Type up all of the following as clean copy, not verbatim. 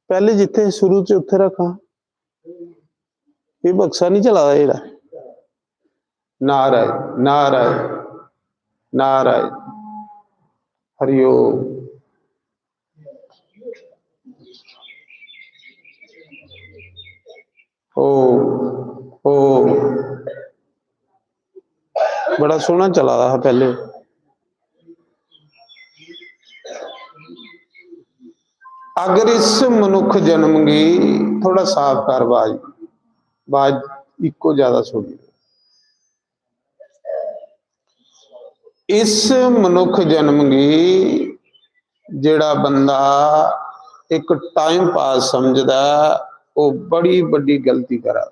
पहले जिथे शुरू च उत्थे रखा, ये बक्सा नहीं चला जेड़ा। नारायण नारायण नारायण हरिओम। ओ ओ बड़ा सोहना चला रहा पहले। अगर इस मनुख जन्म गई, थोड़ा साफ कर बाज बाज इको ज्यादा सुनी। इस मनुख जन्म गई जेड़ा बंदा एक टाइम पास समझदा वो बड़ी बड़ी गलती करा।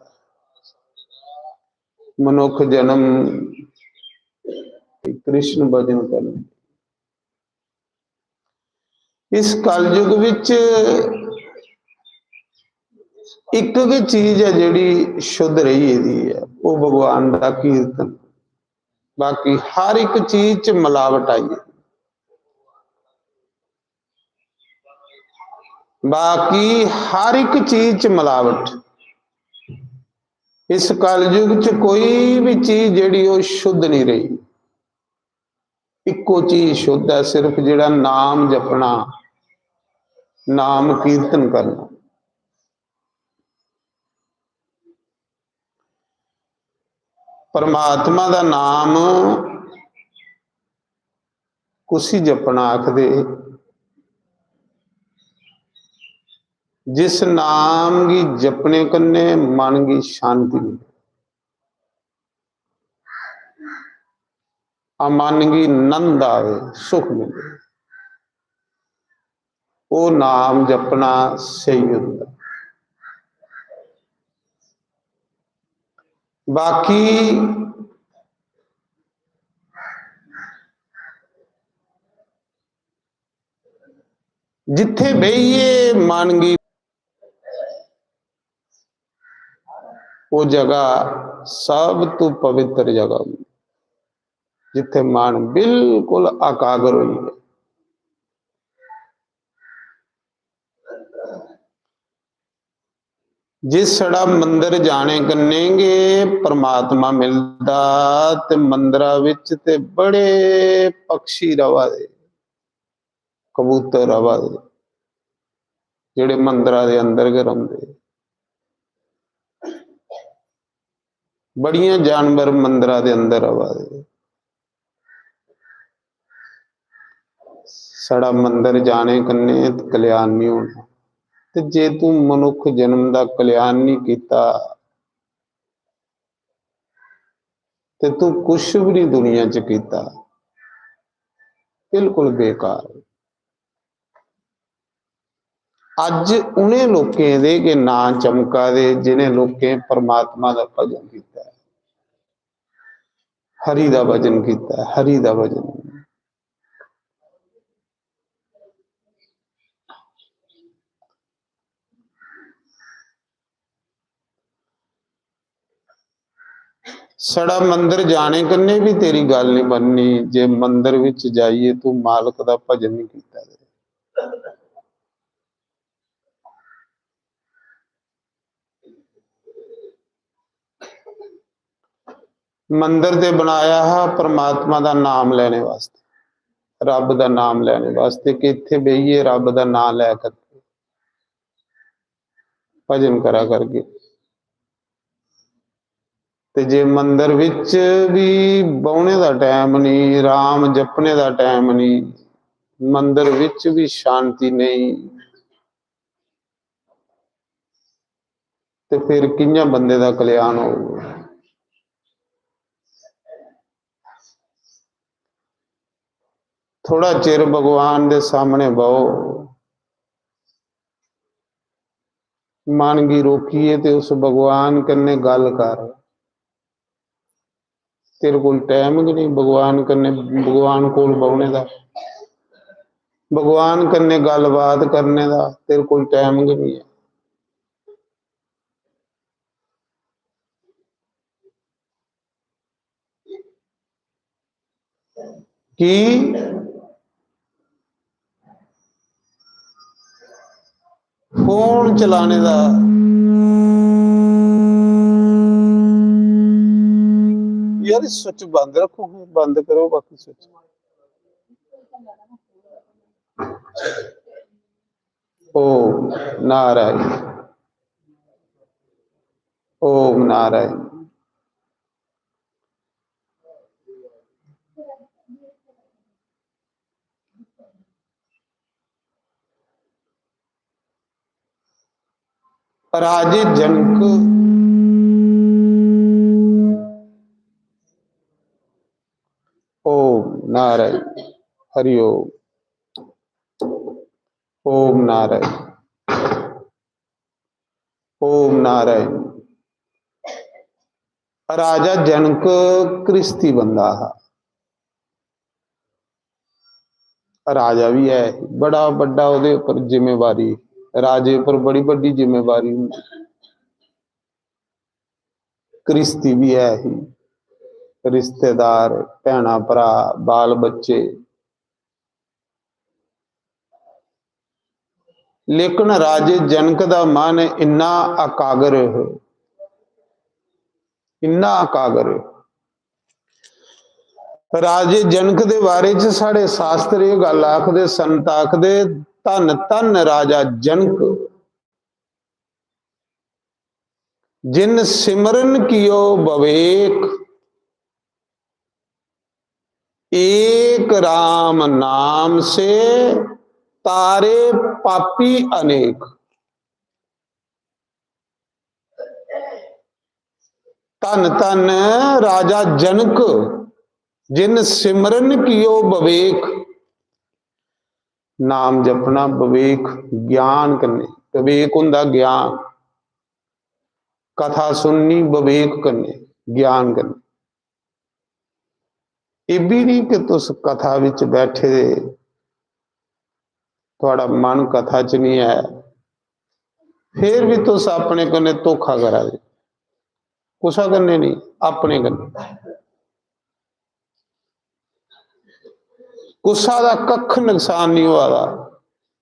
मनुख जन्म कृष्ण भजन करने। इस कलयुग विच एक चीज है जिहड़ी शुद्ध रही है वो भगवान का कीर्तन। बाकी हर एक चीज च मिलावट आई है। बाकी हर एक चीज च मिलावट। इस कलयुग च कोई भी चीज जिहड़ी वो शुद्ध नहीं रही। इको चीज शुद्ध है, सिर्फ जिहड़ा नाम जपना, नाम कीर्तन करना। परमात्मा का नाम कुसी जपना आखदे, जिस नाम की जपने कन्ने मन की शांति मिले, मन की नंद आवे, सुख मिले, वो नाम जपना सही होता। बाकी जिथे बहिए मन की वो जगह सब तो पवित्र जगह, जिथे मन बिल्कुल एकाग्र हुई है। जिस सड़ा मंदिर जाने कन्नेगे परमात्मा मिलता, ते मंदिरा विच ते बड़े पक्षी रवा दे, कबूतर रवा दे, जेड़े मंदिरा दे अंदर गए रहिंदे। बड़ियां जानवर मंदिरा दे अंदर रवा दे। सड़ा मंदिर जाने कन्ने कल्याण नहीं होना। ते जे तू मनुख जन्म का कल्याण नहीं किया ते तू कुछ भी नहीं दुनिया च किया, बिल्कुल बेकार। अज उन्हें लोगों दे के ना चमका दे जिन्हें लोगों परमात्मा का भजन किया, हरि का भजन किया, हरि का भजन। सड़ा मंदिर जाने कन्ने भी तेरी गल नहीं बननी जे मंदिर विच जाइए तू मालक का भजन नहीं किया। मंदिर ते बनाया है परमात्मा का नाम लेने वास्ते, रब का नाम लेने वास्ते कि इत्थे बहिए रब का नाम लै करके भजन करा करके। ते जे मंदिर विच भी बौने का टाइम नहीं, राम जपने का टाइम नहीं, मंदिर विच भी शांति नहीं, तो फिर किंजा बंदे का कल्याण होगा। थोड़ा चिर भगवान के सामने बहो, मन की रोकीए तो उस भगवान कन्ने गल कर। तेरे को टाइम ही नहीं भगवान कन्ने, भगवान को बौने का, भगवान कन्ने गलबात करने का तेरे को टाइम ही नहीं है। कि फोन चलाने का यार स्विच बंद रखो, बंद करो बाकी स्विच। ओम नारायण, ओम नारायण। राजे जनक ओम नारायण, हरि ओम, ओम नारायण, ओम नारायण। राजा जनक कृष्टी बंदा है, राजा भी है, बड़ा बड़ा ਉਹਦੇ ਉੱਪਰ ਜ਼ਿੰਮੇਵਾਰੀ, राजे पर बड़ी बड़ी जिम्मेवारी ਹੁੰਦੀ। कृष्टी भी है ही, रिश्तेदार, भैणा भरा, बाल बच्चे। लेकिन राजे जनक का मन इन्ना अकागर, इन्ना अकागर। राजे जनक के बारे च साढ़े शास्त्र ये गल आखदे, संत आखदे, धन धन राजा जनक जिन सिमरन कियो बवेक, एक राम नाम से तारे पापी अनेक। धन धन राजा जनक जिन सिमरन कियो बवेक, नाम जपना बवेक, ज्ञान करने, बवेक हुंदा ज्ञान, कथा सुननी बवेक करने, ज्ञान करने। ये भी नहीं कि तुस कथा विच बैठे थोड़ा मन कथा च नहीं है, फिर भी तुस अपने कन्ने धोखा करा दे, कुसा कन्ने नहीं, अपने कन्ने। कुसा का कख नुकसान नहीं हुआ,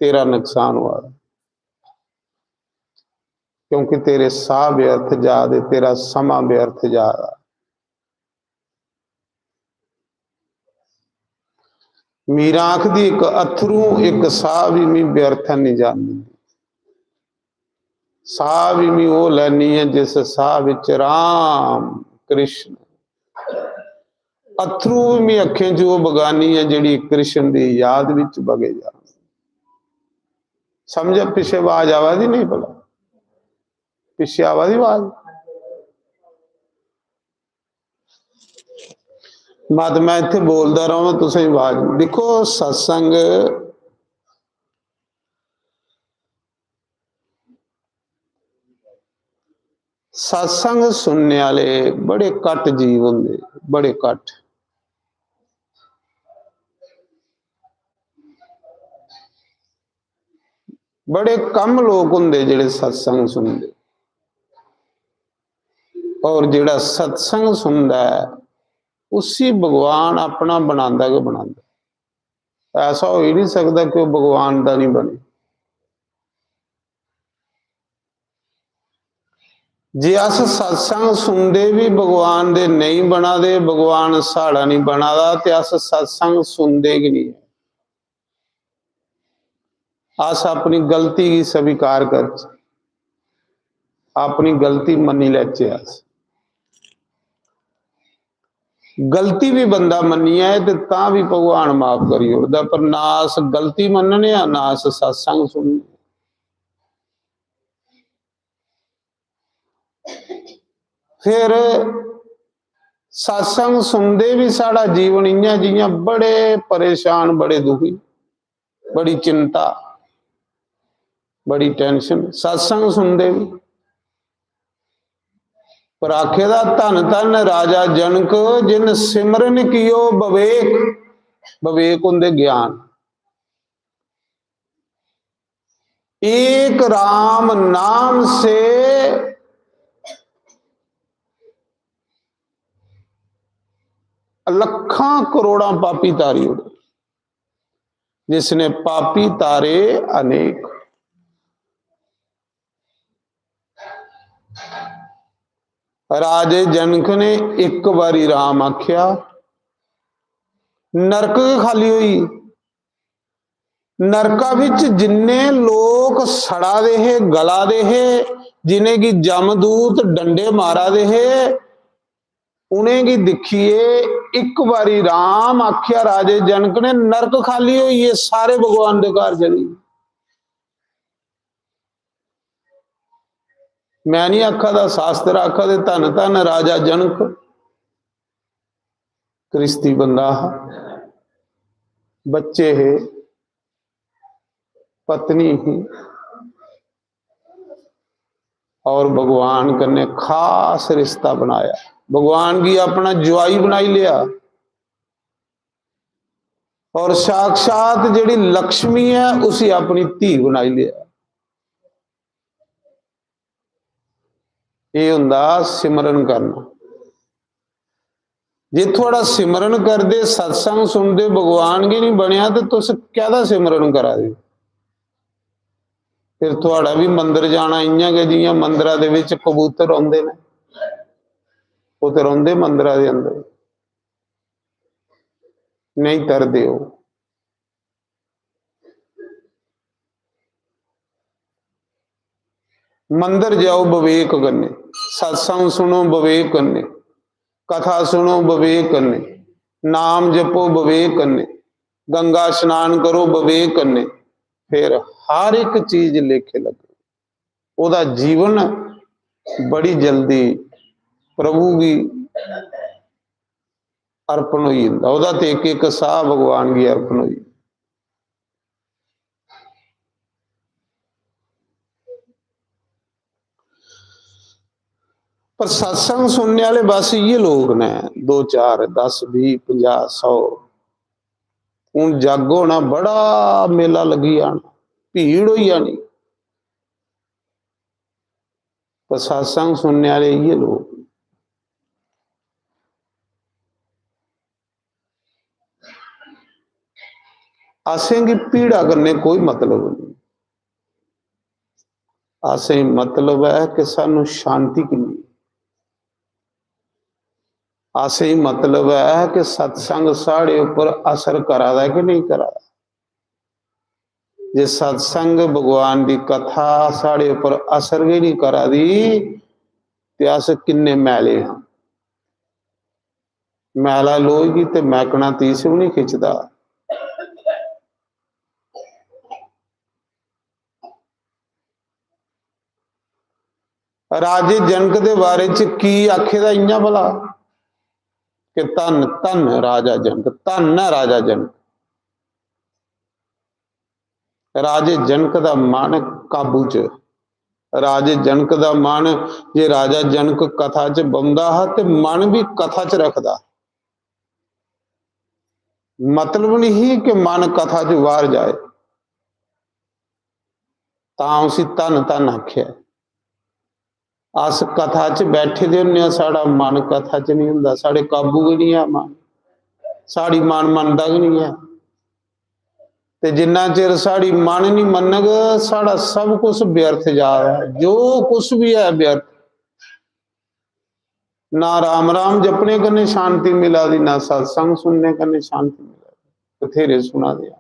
तेरा नुकसान हुआ, क्योंकि तेरे साह व्यर्थ जा दे, तेरा समा व्यर्थ जा। मीरा आखदी एक अथरू एक साह भी मैं व्यर्थ नहीं जाती, साह भी मैं वो लैनी है जिस साह विच राम कृष्ण, अथरू भी मैं अखें जो बगानी है जिहड़ी कृष्ण की याद विच बगे जा। समझ पिछे आवाज आवाज ही नहीं, भला पिछे आवाज ही आवाज। मत मैं इत्थे बोलदा रहा तुसीं आवाज। देखो सत्संग सत्संग सुनने वाले बड़े घट जीव होंगे, बड़े घट। बड़े कम लोग होंगे जिहड़े सत्संग सुनते, और जिहड़ा सत्संग सुनता है उसी भगवान अपना बनाता कि बनाता। ऐसा हो ही नहीं सकता कि वह भगवान का नहीं बने। जे अस सत्संग सुनते भी भगवान दे नहीं बना दे, भगवान साड़ा नहीं बना दा, तो अस सत्संग सुनते कि नहीं। अस अपनी गलती की स्वीकार कर, अपनी गलती मनी लैचे। अस गलती भी बंदा मनी है तो ता भी भगवान माफ करी उड़दा, पर ना अस गलती मनने ना अस सत्संग सुनने। फिर सत्संग सुनते भी साड़ा जीवन इं जियां बड़े परेशान, बड़े दुखी, बड़ी चिंता, बड़ी टेंशन। सत्संग सुनते भी पर आखे दा धन धन राजा जनक जिन सिमरन कियो बवेक, बवेक हुंदे ज्ञान, एक राम नाम से लखां करोड़ा पापी तारी उड़े, जिसने पापी तारे अनेक। राजे जनक ने एक बारी राम आख्या, नरक खाली हुई। नरका विच जिन्ने लोग सड़ा दे है, गला दे है, जिन्हें की जमदूत डंडे मारा दे है, उन्हें की दिखिए एक बारी राम आख्या राजे जनक ने, नरक खाली हुई है, सारे भगवान दे घर चली। मैं नहीं आखा दा, शास्त्र आखा दे धन धन राजा जनक, क्रिस्ती बंदा, बच्चे है, पत्नी ही, और भगवान कने खास रिश्ता बनाया, भगवान की अपना जुआई बनाई लिया, और साक्षात जिहड़ी लक्ष्मी है उसी अपनी धी बनाई लिया। ये हुंदा सिमरन करना। जे थोड़ा सिमरन करदे, सत्संग सुनदे, भगवान की नहीं बनया तो तुस कहदा सिमरन करा दे। फिर थोड़ा भी मंदिर जाना इयां कि जियां मंदिरां दे विच कबूतर आउंदे ने, वो तो रहिंदे मंदिरां दे अंदर, नहीं तरदे हो। मंदिर जाओ विवेक करने, सत्संग सुनो विवेक करने, कथा सुनो विवेक करने, नाम जपो विवेक करने, गंगा स्नान करो विवेक करने, फिर हर एक चीज लेखे लगे। ओदा जीवन बड़ी जल्दी प्रभु की अर्पण हो जाता, ओदा ते एक साह भगवान की अर्पण हुई। पर सत्संग सुनने वाले बस ये लोग ने, 2 4 10 20 50 100। हूं जग होना, बड़ा मेला लगी आना, भीड़ हो जानी, पर सत्संग सुनने वाले ये लोग। असें की पीड़ा करने कोई मतलब नहीं, असें मतलब है कि सानू शांति कितनी, असें मतलब है कि सत्संग साढ़े ऊपर असर करा दा कि नहीं करा। जे सत्संग भगवान की कथा साढ़े ऊपर असर भी नहीं करा दी ते अस किन्ने मैले हाँ। मैला लोगी ते मैकना तीस भी नहीं खिंचता। राजे जनक दे बारे च की आखे दा इयां भला कि धन धन राजा जनक, धन है राजा जनक। राजे जनक दा मन काबू च, राजे जनक दा मन, जे राजा जनक कथा च बंदा है ते मन भी कथा च रखदा। मतलब नहीं कि मन कथा च बाहर जाए, तां उसी धन धन आख्या। अस कथा च बैठे दे हुंदे, साड़ा मन कथा च नहीं हुंदा, साढ़े काबू भी नहीं है मन, साड़ी मन मनदा भी नहीं है। ते जिन्ना चिर साड़ी मन नहीं मनग, साड़ा सब कुछ व्यर्थ जा रहा है, जो कुछ भी है व्यर्थ। ना राम राम जपने कन्ने शांति मिला दी, ना सत्संग सुनने कन्ने शांति मिला दी, बथेरे सुना दिया।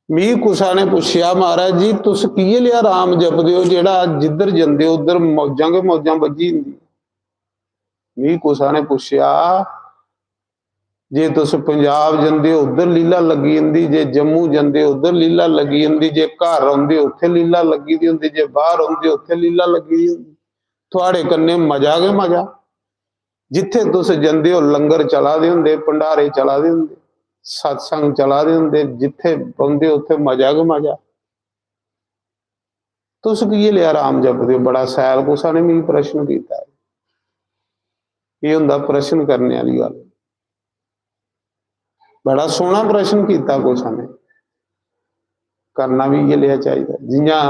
मीर कुसा ने पूछया, महाराज जी तुस की लिया राम जपदे हो, जेड़ा जिधर जंदे उधर मौजां के मौजां बजी हुंदी। मीर कुसा ने पूछया, जे तुस पंजाब जंदे उधर लीला लगी हुंदी, जे जम्मू जंदे उधर लीला लगी हुंदी, जे घर आउंदे उत्थे लीला लगी दी हुंदी, जे बाहर आउंदे उत्थे लीला लगी दी हुंदी, तुहाड़े कन्ने मजा के मजा। जिथे तुस जंदे हो लंगर चला दे हुंदे, भंडारे चला दे हुंदे, सत्संग चला दे हुंदे, जिथे पहुंदे उत्थे मजा के मजा। तुस की लिया राम जपदे हो, बड़ा सैल कुसा ने मैनूं प्रश्न कीता। ये हुंदा प्रश्न करने वाली गल, बड़ा सोहना प्रश्न किया कुसा ने, करना भी ये लिया चाहिए। जियां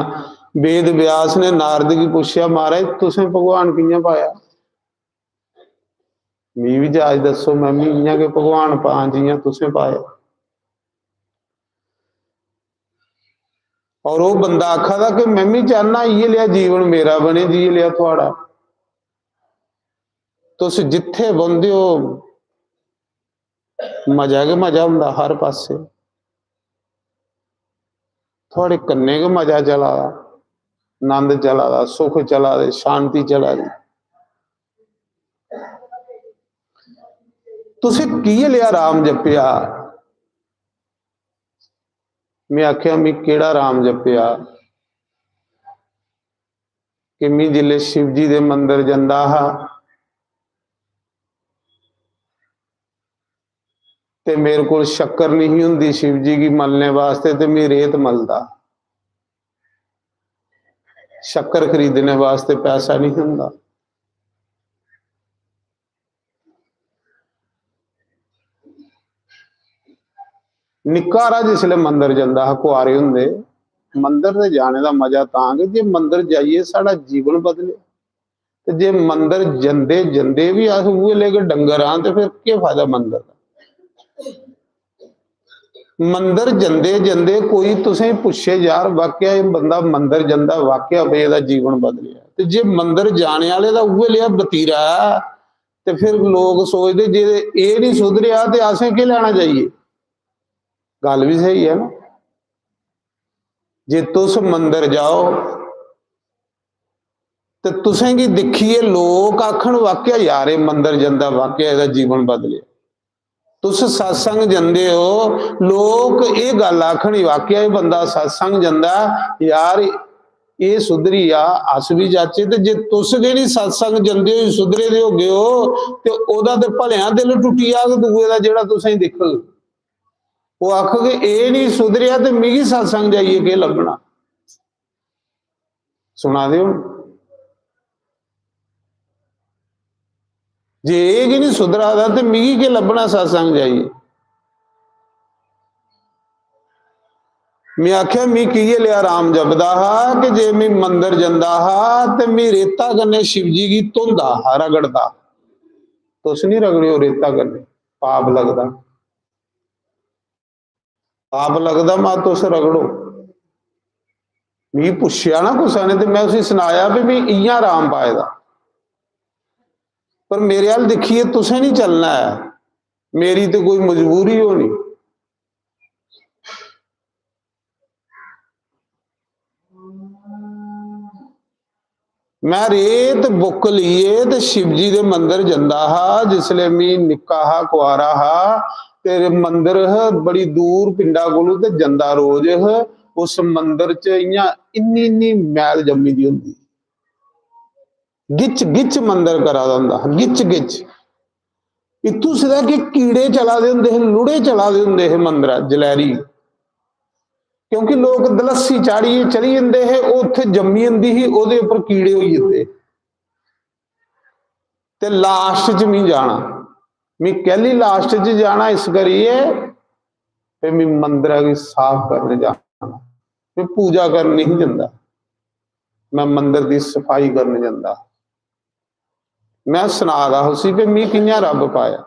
वेद व्यास ने नारद की पूछया, महाराज तुसें भगवान कियां पाया, मी भी जाच दसो, मैं भी इयां के भगवान पा जियां तुसें पाया। और वो बंदा आखा था कि मैं भी चाहना ये लिया जीवन मेरा बने जी लिया थोड़ा। तुस जिथे बंदे हो मजा के मजा हुंदा हर पासे, थोड़े कन्ने के मजा चला दा, आनंद चला दा, सुख चला दे, शांति चला दी। तुसी की लिया राम जपिया? मैं आख्या मैं केड़ा राम जपिया कि मैं जिले शिव जी दे मंदिर जांदा हा ते मेरे को शक्कर नहीं हुंदी शिव जी की मलने वास्ते, ते मैं रेत मलदा। शक्कर खरीदने वास्ते पैसा नहीं हुंदा। निक्का हारा जिसले मंदिर जांदा हा, कुआरे हुंदे, मंदिर ते जाने का मजा तां कि जे मंदिर जाइए साड़ा जीवन बदले, ते जे मंदिर जंदे जंदे भी अस उहे लेके डंगर हां ते फिर क्या फायदा मंदिर दा? मंदिर जंदे जंदे कोई तुसें पुछे यार वाकया ये बंदा मंदिर जांदा वाकया बे इहदा जीवन बदलिया, ते जे मंदिर जाने वाले दा उहे लिया बतीरा ते फिर लोग सोचते जे ये नहीं सुधरिया ते असें की लेना चाहिए। गल भी सही है ना। जे तुस मंदिर जाओ तो तुसें की दिखिए लोग आखण वाकया यार ये मंदिर जांदा वाकया इहदा जीवन बदलिया। तुस सत्संग जांदे हो लोग ये गल आखण वाकया ये बंदा सत्संग जांदा यार ये सुधरी आ, अस भी जाचे। ते जे तुस के नहीं सत्संग जांदे हो सुधरे दे हो गए हो ते ओदा ते भलियां दिल टुटी जाग दूए दा जेड़ा तुसें दिखोगे। वो आखोगे ये नहीं सुधरिया तो मिगी सत्संग जाइए के लभना। सुना दे जे ये नहीं सुधरा था तो मिगी के लभना सत्संग जाइए। मैं आख्या मैं की लिया राम जपदा हा कि जे मैं मंदिर जांदा हा ते मैं रेता कन्ने शिव जी की धुंदा हा रगड़दा। तुस नहीं रगड़ियो रेता कन्ने, पाप लगदा, पाप लगदा मा तुस रगड़ो। मैं पुछया ना कुसा ने ते मैं उसे सुनाया भी मैं इयां राम पाए दा, पर मेरे हाल देखिए तुसें नहीं चलना है, मेरी तो कोई मजबूरी होनी। मैं रेत बुक लीए ते शिव जी दे मंदिर जांदा हा जिसले मैं निक्का हा कुआरा हा, तेरे मंदिर बड़ी दूर पिंडा कोलों ते जांदा रोज। उस मंदिर च इयां इन्नी इन्नी मैल जम्मी दी हुंदी, गिच गिच मंदिर करा दा हुंदा, गिच गिच। इत्थों सीधा कि कीड़े चला दे हुंदे, लुड़े चला दे हुंदे मंदिर जलैरी, क्योंकि लोग दलस्सी चाड़िए चली जाते हैं, उत्थे जम्मी जाती ही, उहदे उपर कीड़े हो जाते। ते लास्ट च मैं जाना, मैं कहली लास्ट च जाना इस करिए फिर मैं मंदिर की साफ करने जाना, मैं पूजा करने नहीं जाता, मैं मंदिर की सफाई करने जाता। मैं सुना रहा उसी भी मैं कियां रब पाया।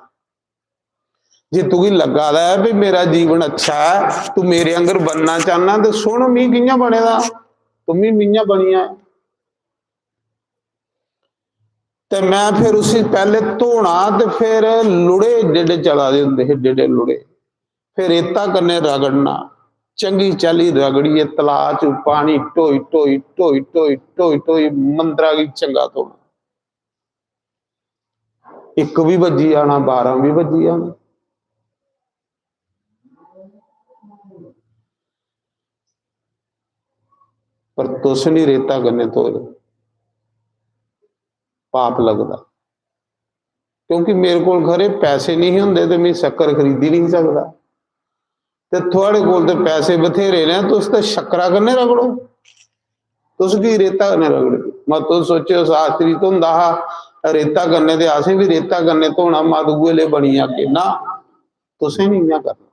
जे तू लगा दा है भी मेरा जीवन अच्छा है, तू मेरे अंगर बनना चाहना तो सुन मी कियां बनेगा, तुम मीयां बनिया। ते मैं फिर उसी पहले धोना ते फिर लुड़े जेडे चला दे हुंदे हे जेडे लुड़े, फिर रेता कन्ने रगड़ना, चंगी चाली रगड़िए तला च पानी ढोई ढोई ढोई ढोई ढोई ढोई मंदरा की चंगा धोना। एक भी बजी आना, 12 भी बजी आना। पर तुस नहीं रेता कन्ने धो रहे, पाप लगता, क्योंकि मेरे को घरे पैसे नहीं होंगे तो मैं शक्कर खरीदी नहीं सकता। ते थोड़े कोल ते पैसे बथेरे ने, तुस तो शक्करा कन्ने रगड़ो, तुस की रेता कन्ने रगड़ो। मैं तुस सोचो शास्त्री धोंदा हा रेता कन्ने ते असें भी रेता कन्ने धोना, मत दूए ले बनी आके ना, तुसें नहीं इयां करना।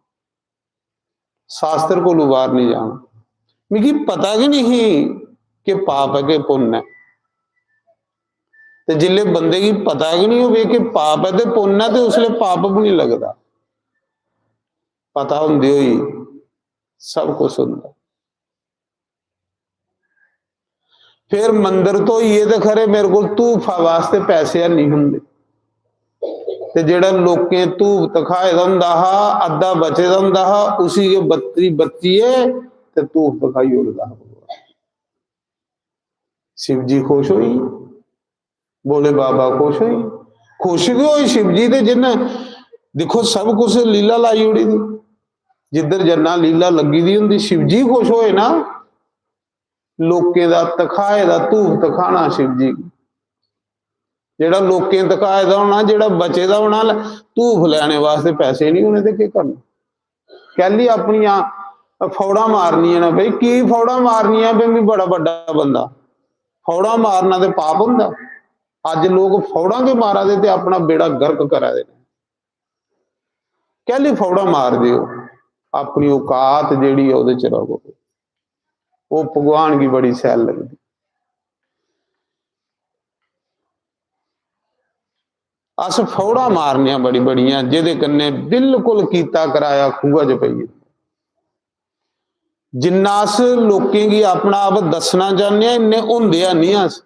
शास्त्र को बाहर नहीं जाना। मिगी पता कि नहीं कि पाप है कि पुण्य है, तो जिले बंदे की पता कि नहीं हो कि पाप है तो पुण्य है, तो उसले पाप भी नहीं लगता। पता होंदे ही सब कुछ होंदा। फिर मंदिर तो ये तो खरे मेरे को धूफा वास्ते पैसे नहीं होंगे, ते जेड़ा लोकें धूफ दिखाए दा हुंदा हा अद्धा बचे दा हुंदा हा उसी के बत्ती बत्तीए ते धूफ दिखाई उड़दा। शिव जी खुश हुई, बोले बाबा खुश हुई, खुश भी हुई शिव जी ते जिन्हें देखो सब कुछ लीला लाई उड़ी थी, जिधर जन्ना लीला लगी दी हुंदी शिव जी खुश होए ना। लोकें दा तखाए दा धूफ दिखाना शिव जी, जेड़ा लोकें तकाए दा होना जेड़ा बचे दा होना धूफ लैने वास्ते पैसे नहीं होने ते की करना। कहली अपनियां फौड़ा मारनियां ना बई की फौड़ा मारनियां बई मैं बड़ा बड़ा बंदा, फौड़ा मारना ते पाप हुंदा। अज लोग फौड़ा के मारा दे ते अपना बेड़ा गर्क करा दे। कहली फौड़ा मार दियो, अपनी औकात जेड़ी ओहदे च रहो, वो भगवान की बड़ी सैल लगती। अस फौड़ा मारनिया बड़ी बड़िया जिहदे कन्ने बिल्कुल कीता कराया खूह च पई। जिन्ना अस लोकें की अपना आप दसना चाहते इन्ने होंदे नहीं अस,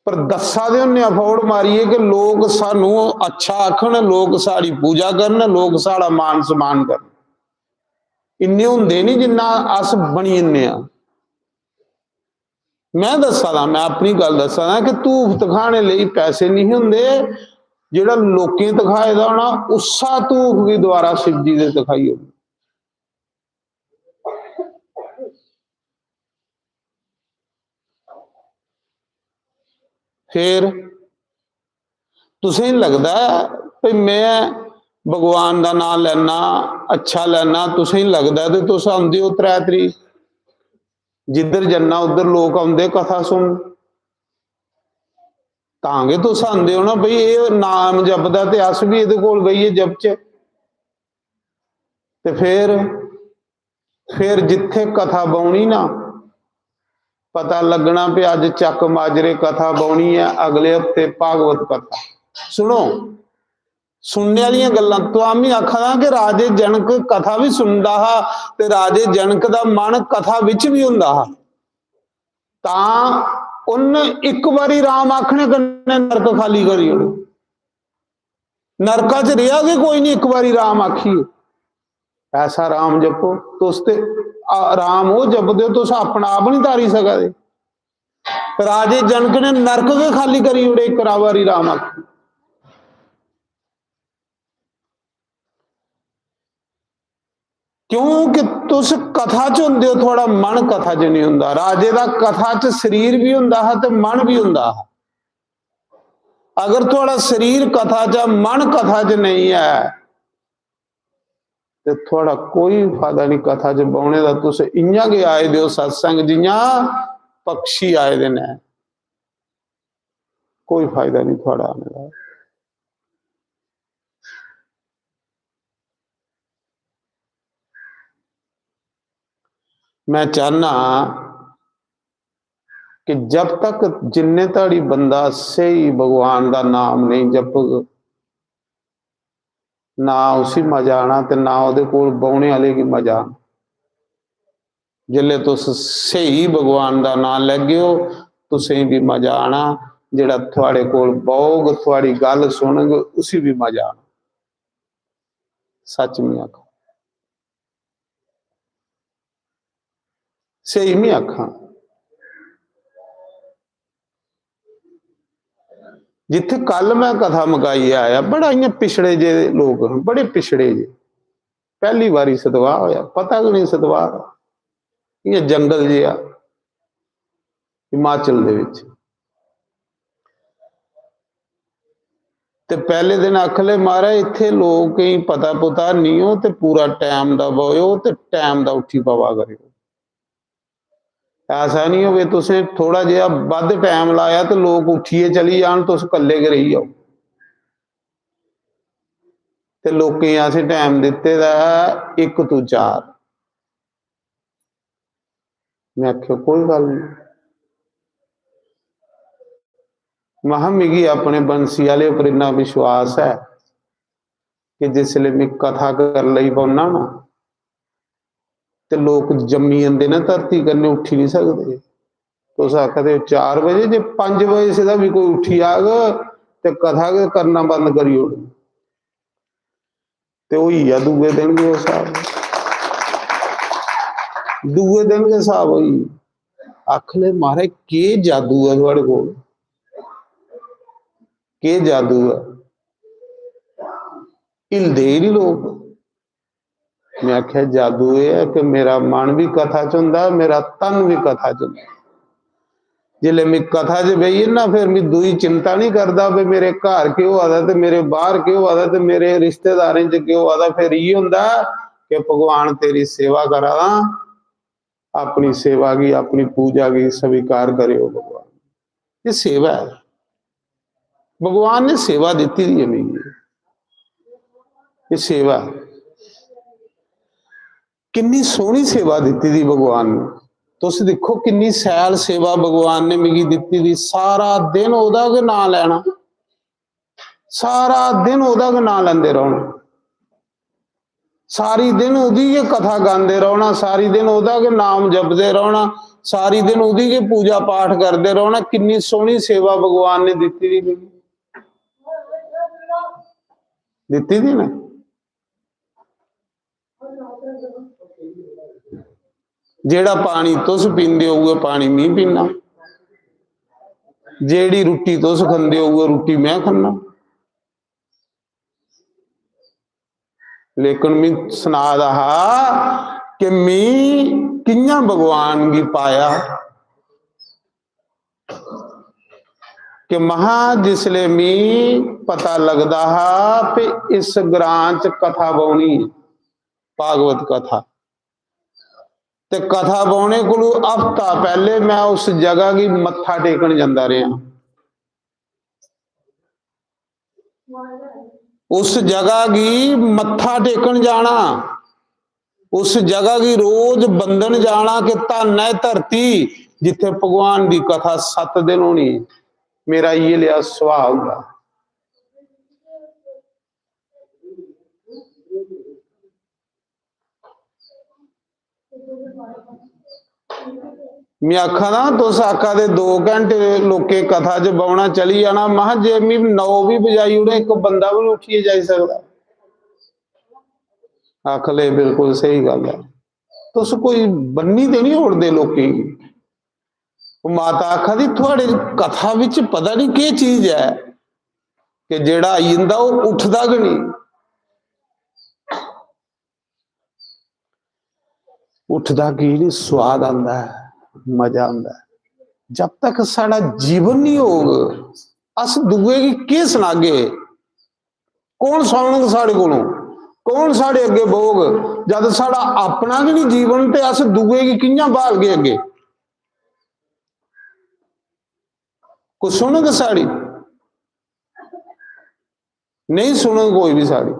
पर दसा दे हुन्ने फौड़ मारिए कि लोग सानू अच्छा आखन, लोग साड़ी पूजा करन, लोग साड़ा मान सम्मान करन। इन्ने होंदे नहीं जिन्ना अस बनी जन्ने आ। मैं दसा दा, मैं अपनी गल दसा दा कि धूफ दिखाने लई पैसे नहीं होंदे, जेड़ा लोकें दिखाए दा होना उसा धूफ भी द्वारा शिव जी दे दिखाई होगी। फिर तुसें लगदा भाई मैं भगवान का नाम लैना अच्छा लैना, तुसें लगदा ते तुस आंदे हो 3 तरीक, जिधर जन्ना उधर लोग आंदे कथा सुन, तांगे तुस आंदे हो ना बई ये नाम जपदा ते अस भी इहदे कोल बईए जपचे। ते फिर जिथे कथा बाउणी ना पता लगना भी अज चक माजरे कथा बाउणी है, अगले हफ्ते भागवत कथा सुनो। सुनने वाली गल्लां तो आम ही आखा कि राजे जनक कथा भी सुनता हा ते राजे जनक दा मन कथा विच भी हुंदा हा, तां उन एक बारी राम आखने कन्ने नरक खाली करी ओड़े। नरका च रहा कि कोई नहीं एक बारी राम आखिए, ऐसा राम जपो तुस ते राम वो जपदे हो तुस अपना आप नहीं तारी सकदे। राजे जनक ने नरक के खाली करी ओड़े एक बारी राम आखी। क्योंकि तुस कथा च हुंदे हो, थोड़ा मन कथा च नहीं हुंदा। राजे दा कथा च शरीर भी हुंदा है ते मन भी हुंदा है। अगर थोड़ा शरीर कथा च मन कथा च नहीं है तो थोड़ा कोई फायदा नहीं कथा च बौने का। तुस इयां गै आए दे हो सत्संग जियां पक्षी आए दे ने, कोई फायदा नहीं थोड़ा आने का। मैं चाहना कि जब तक जिन्ने ताड़ी बंदा सही भगवान का नाम नहीं जपग ना उसी मजा आना ते ना उहदे कोल बौने वाले की मजा आना। जिले तुस सही भगवान का नाम लैगे हो तुसें भी मजा आना, जिहड़ा थोड़े कोल बौग थोड़ी गल सुनग उसी भी मजा आना। सच में आखा, सही में आखा। जिथे कल मैं कथा मुकाई आया बड़ा इं पिछड़े जे लोग बड़े पिछड़े जे, पहली बारी सतवाह होया, पता कि नहीं सतवाह इं जंगल जे आ हिमाचल दे विच। ते पहले दिन आख ले महाराज इत्थे लोग कई पता पुता नहीं हो ते पूरा टाइम दा बोयो ते टाइम दा उठी पवा करो। ऐसा नहीं हो तुसें थोड़ा जिहा वध टाइम लाया तो लोग उठिए चली जान तुस कल्ले के रही जाओ। ते लोकें असें टाइम दिते दा 1 तो 4। मैं आख्या कोई गल नहीं, महा मिगी अपने बंसी वाले उपर इन्ना विश्वास है कि जिसले मैं कथा कर लई पौना ना ते लोग जम्मी जाते ना धरती कन्ने उठी नहीं सकते। तुस आखदे 4 बजे, जे 5 बजे से भी कोई उठी आग ते कथा करना बंद करी ओड़ ते वही आ दूए दिन के साहब, दूए दिन के साहब वही आख ले महाराज के जादू है थोड़े को, के जादू है, हिलदे ही नहीं लोग। मैं आख्या जादू यह है कि मेरा मन भी कथा च हुंदा, मेरा तन भी कथा च हुंदा। जिले मैं कथा च बही ना फिर मैं दूई चिंता नहीं करता भी मेरे घर क्यों आता ते मेरे बाहर क्यों आता ते मेरे रिश्तेदारों च क्यों आता। फिर ये हुंदा कि भगवान तेरी सेवा करा, अपनी सेवा की अपनी पूजा की स्वीकार करियो। भगवान ये सेवा है, भगवान ने सेवा दी थी हमें, ये सेवा किन्नी सोहनी सेवा दी थी भगवान ने। तुस देखो किन्नी सैल सेवा भगवान ने मिगी दिती थी। सारा दिन ओदा के नाम लेना, सारा दिन ओदा के नाम लेंदे रहना, सारी दिन ओदी के कथा गांदे रहना, सारी दिन ओदा के नाम जपदे रहना, सारी दिन ओदी के पूजा पाठ करते रहना। किन्नी सोहनी सेवा भगवान ने दिती थी मिगी, दिती थी ना। जेड़ा पानी तुस पींदे हो पानी मैं पीना, जेड़ी रोटी तुस खांदे हो रोटी मैं खाना। लेकिन मैं सुना रहा कि मैं कियां भगवान की पाया कि महा जिसले मैं पता लगता हा कि इस ग्रां च कथा बौनी भागवत कथा, ते कथा बौने को हफ्ता पहले मैं उस जगह की मत्था टेकन जाता रहा। उस जगह की मत्था टेकन जाना, उस जगह की रोज बंधन जाना कि धन है धरती जिथे भगवान की कथा 7 दिन होनी। मेरा ये लिया सुभाव होगा। मैं आखा ना तुस आखा दे 2 घंटे लोके कथा च बौना चली जाना। महा जे मैं 9 भी बजाई उन्हें एक बंदा भी उठिए जा सकता। आख ले बिल्कुल सही गल है। तुस कोई बन्नी तो नहीं उड़ते लोकी। माता आखा दी थोड़े कथा विच पता नहीं के चीज है कि जेड़ा आई जांदा वो उठदा कि नहीं। उठदा की नहीं, स्वाद आंदा है, मजा आंदा है। जब तक साड़ा जीवन नहीं होग अस दुए की के सुनागे। कौन सुनग साढ़े कोलों, कौन साढ़े अगे बोग जब साड़ा अपना भी नहीं जीवन ते अस दुए की कियां भाल गए अगे। कुछ सुनग साड़ी नहीं, सुनग कोई भी साड़ी।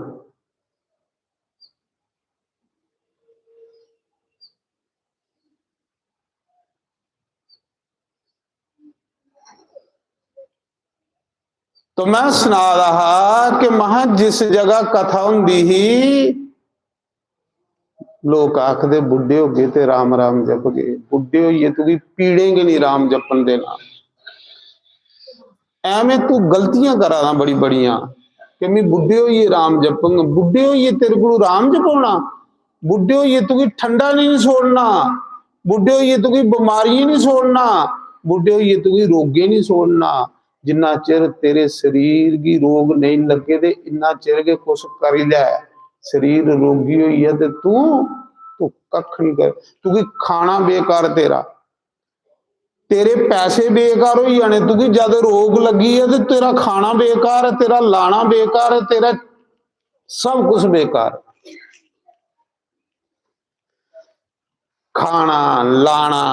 तो मैं सुना रहा कि महा जिस जगह कथा हुंदी ही लोग आखदे बुढ़े हो गए ते राम राम जप गए। बुढ़े होइए तू भी पीड़ेंगे नहीं राम जपन दे नाल। एवें तू गलतियां करा दा बड़ी बड़ियां कि मैं बुढ़े होइए राम जपंगा। बुढ़े होइए तेरे को राम जपाना, बुढ़े होइए तू ठंडा नहीं छोड़ना, बुढ़े होइए तू बीमारियां नहीं छोड़ना, बुढ़े होइए तू रोगे नहीं छोड़ना। जिन्ना चिर तेरे शरीर की रोग नहीं लगे ते इन्ना चिर के कुछ कर ही लै। शरीर रोगी हुई है ते तू कख नहीं कर। तू खाना बेकार तेरा, तेरे पैसे बेकार हो जाने। तू जब रोग लगी है तो तेरा खाना बेकार है, तेरा लाना बेकार है, तेरा सब कुछ बेकार। खाना लाना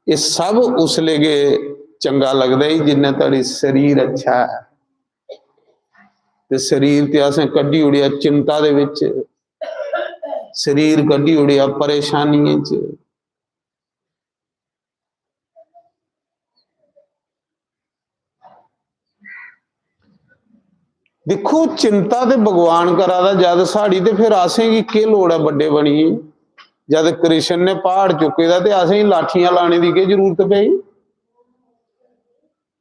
ये सब उसले के चंगा लगता ही जिन्हें तेरी शरीर अच्छा है। ते शरीर ते असें कड्ढी उड़िया चिंता दे विच, शरीर कड्ढी उड़िया परेशानियों च। देखो चिंता ते भगवान करा दा जद साड़ी ते फिर असें की के लोड़ है बड़े बनिए। जद कृष्ण ने पहाड़ चुके दा ते असें लाठियां लाने की के जरूरत पई।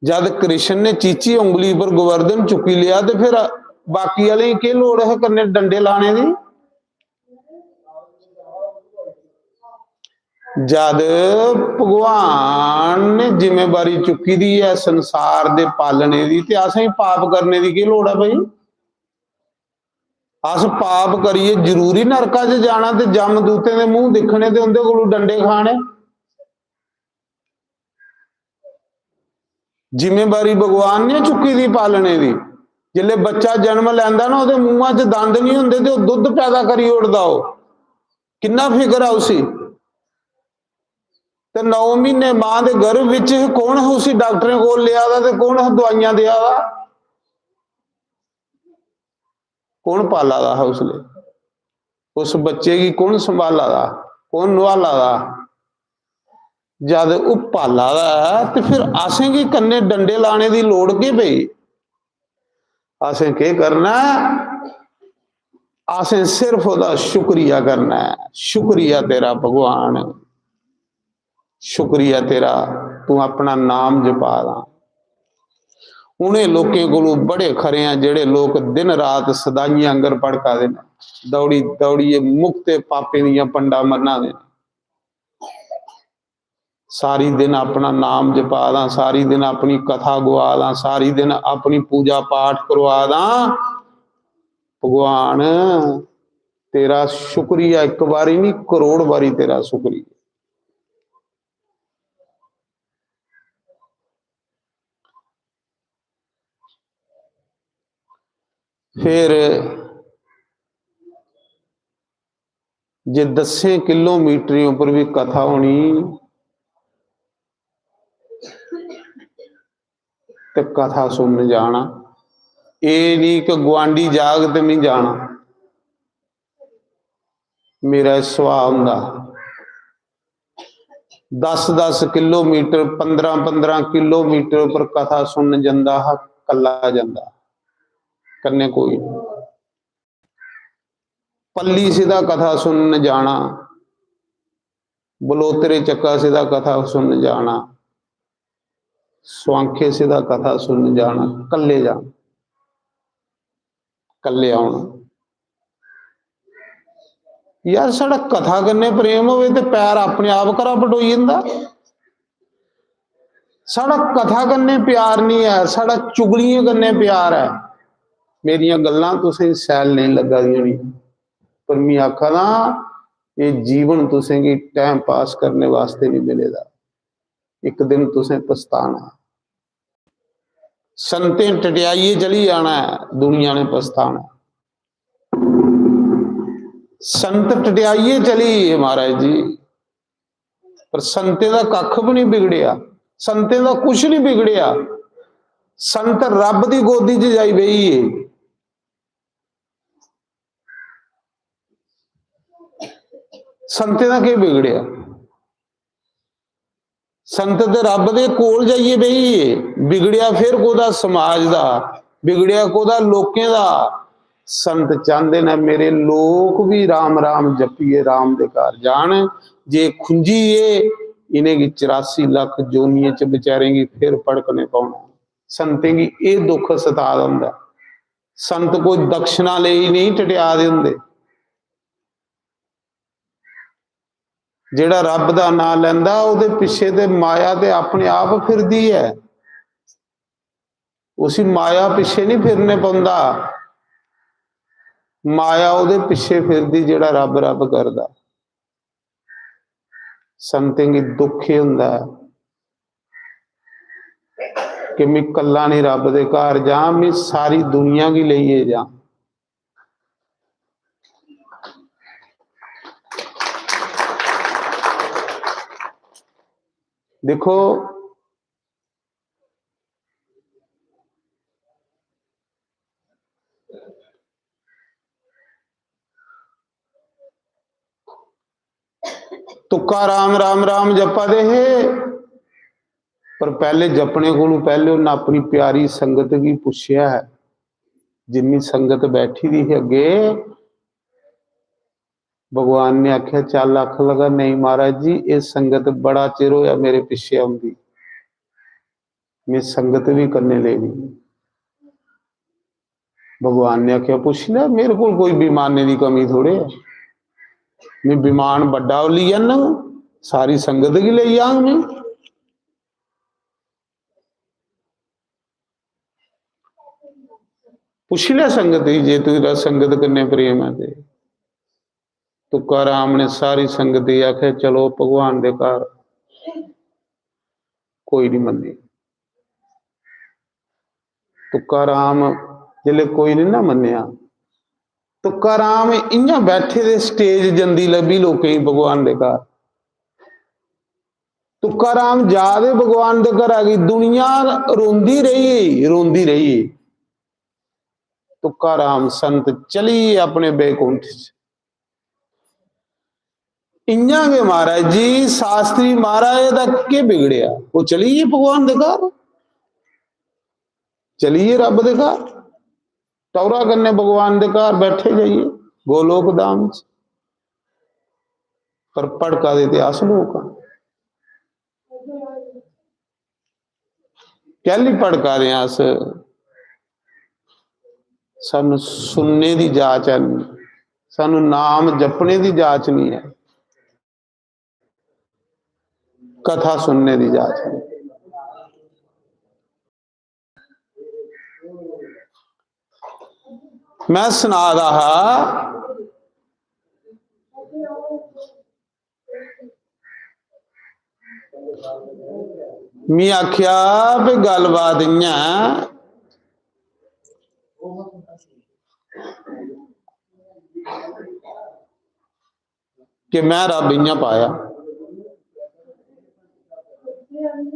जद कृष्ण ने चीची उंगली पर गोवर्धन चुकी लिया तो फिर बाकी वाले की लोड़ है करने डंडे लाने की। जद भगवान ने जिम्मेवारी चुकी दी है संसार दे पालने की, ते असें पाप करने की लोड़ है भाई? अस पाप करिए जरूरी नरका च जाना ते जमदूते दे मूंह दिखने ते उंदे कोलों डंडे खाने? जिम्मेवारी भगवान ने चुकी दी पालने की। जिले बच्चा जन्म लैंदा ना उहदे मूंहां च दंद नहीं हुंदे ते ओह दुध पैदा करी उड़दा, किन्ना फिकर है उसी। ते 9 महीने मां दे गर्भ विच कौन उसी डॉक्टरें कोल लिया दा ते कौन दवाइयां दिया दा, कौन पाला दा है उसले? उस बच्चे की कौन संभाला दा, कौन नवाला दा? जद वह पाला दा है तो फिर असें की कन्ने डंडे लाने की लोड़ की पई? असें के करना, असें सिर्फ ओहदा शुक्रिया करना है। शुक्रिया तेरा भगवान, शुक्रिया तेरा तू अपना नाम जपा दा। उन्हें लोगों को बड़े खरे हैं जेड़े लोग दिन रात सदाइयां अंगर पड़का दे, दौड़ी दौड़िए मुक्ते पापे दियां पंडा मरना दे, सारी दिन अपना नाम जपा दा, सारी दिन अपनी कथा गुआ दा, सारी दिन अपनी पूजा पाठ करवा दा। भगवान तेरा शुक्रिया एक बारी नहीं करोड़ बारी तेरा शुक्रिया। फिर जे 10 किलोमीटर ऊपर भी कथा होनी तो कथा सुन जाना, ये नहीं कि गुआंढी जाग तो नहीं जाना। मेरा सुभाव हुंदा 10-10 किलोमीटर 15-15 किलोमीटर पर कथा सुन जांदा, कला जांदा, कन्ने कोई पल्ली सीधा कथा सुन जाना, बलोतरे चक्का सीधा कथा सुन जाना, स्वांखे सीधा कथा सुन जाना, कल्ले जाना, कल्ले आना। यार साड़ा कथा करने प्रेम होवे ते पैर अपने आप करा पटोई जांदा। साड़ा कथा करने प्यार नहीं है, साड़ा चुगलियां करने प्यार है। मेरिया गल्लां तुसें सैल नहीं लगा दी, पर मैं आखा ना ये जीवन तुसें की टाइम पास करने वास्ते नहीं मिलेगा, एक दिन तुसें पछताना। संतें टटियाइए चली जाना है, दुनिया ने पछताना। संत टटियाइए चली महाराज जी, पर संते का कख भी नहीं बिगड़िया, संते का कुछ नहीं बिगड़िया। संत रब की गोदी च जाई बही है। संते का क्या बिगड़िया? संत ते रब दे कोल जाइए बही है। बिगड़िया फिर कोदा समाज का, बिगड़िया कोदा लोकें का। संत चाहते ना मेरे लोग भी राम राम जपीए, राम दे घर जान। जे खुंजीए इन्हें की 84 लाख जोनिए च बेचारेंगी फिर पड़कने पाना। संतें की ये दुख सता दिंदा। संत कोई दक्षिणा ले ही नहीं टटिया दे हुंदे। जेड़ा रब दा नाम लैंदा उहदे पिछे ते माया ते अपने आप फिरदी है, उसी माया पिछे नहीं फिरने पाउंदा। माया उहदे पिछे फिरदी जेड़ा रब रब करदा। संतें की दुख ही हुंदा कि मैं कल्ला नहीं रब दे घर जा, मैं सारी दुनिया की लईए जा। देखो तुक्का राम राम राम जपा दे है, पर पहले जपने को पहले उन्हें अपनी प्यारी संगत की पूछया है। जिन्नी संगत बैठी दी है अगे, भगवान ने आख्या चल आख लगा नहीं महाराज जी ये संगत बड़ा चिर होया मेरे पिछे आउंदी, मैं संगत भी करने लेनी। भगवान ने आख्या पुछ लिया, मेरे को कोई बीमाने की कमी थोड़े है, मैं विमान बड़ा ली जाना, सारी संगत की ले जाऊंगा मैं। पुछ लिया संगत ही, जे तेरा संगत करने प्रेम है ते। तुकाराम ने सारी संगत ही आखे चलो भगवान दे घर, कोई नहीं मनी। तुकाराम जिले कोई नहीं ना मनिया, तुकाराम इं बैठे दे स्टेज जंदी लभी लोकें भगवान दे घर। तुकाराम जादे भगवान दे घर आ गई, दुनिया रोंदी रही। तुकाराम संत चली अपने बैकुंठ इं के महाराज जी शास्त्री महाराज का के बिगड़िया, वो चलिए भगवान दे घर, चलिए रब दे घर, टौरा करने भगवान दे घर बैठे जाइए गोलोक धाम च। पर पड़का देते आस लोग कहली पड़का दे अस, सानू सुनने की जांच है, सानू नाम जपने की जांच नहीं है, कथा सुनने की जांच है। मैं सुना रहा मैं आख्या भी गलबात इं कि मैं रब इं पाया,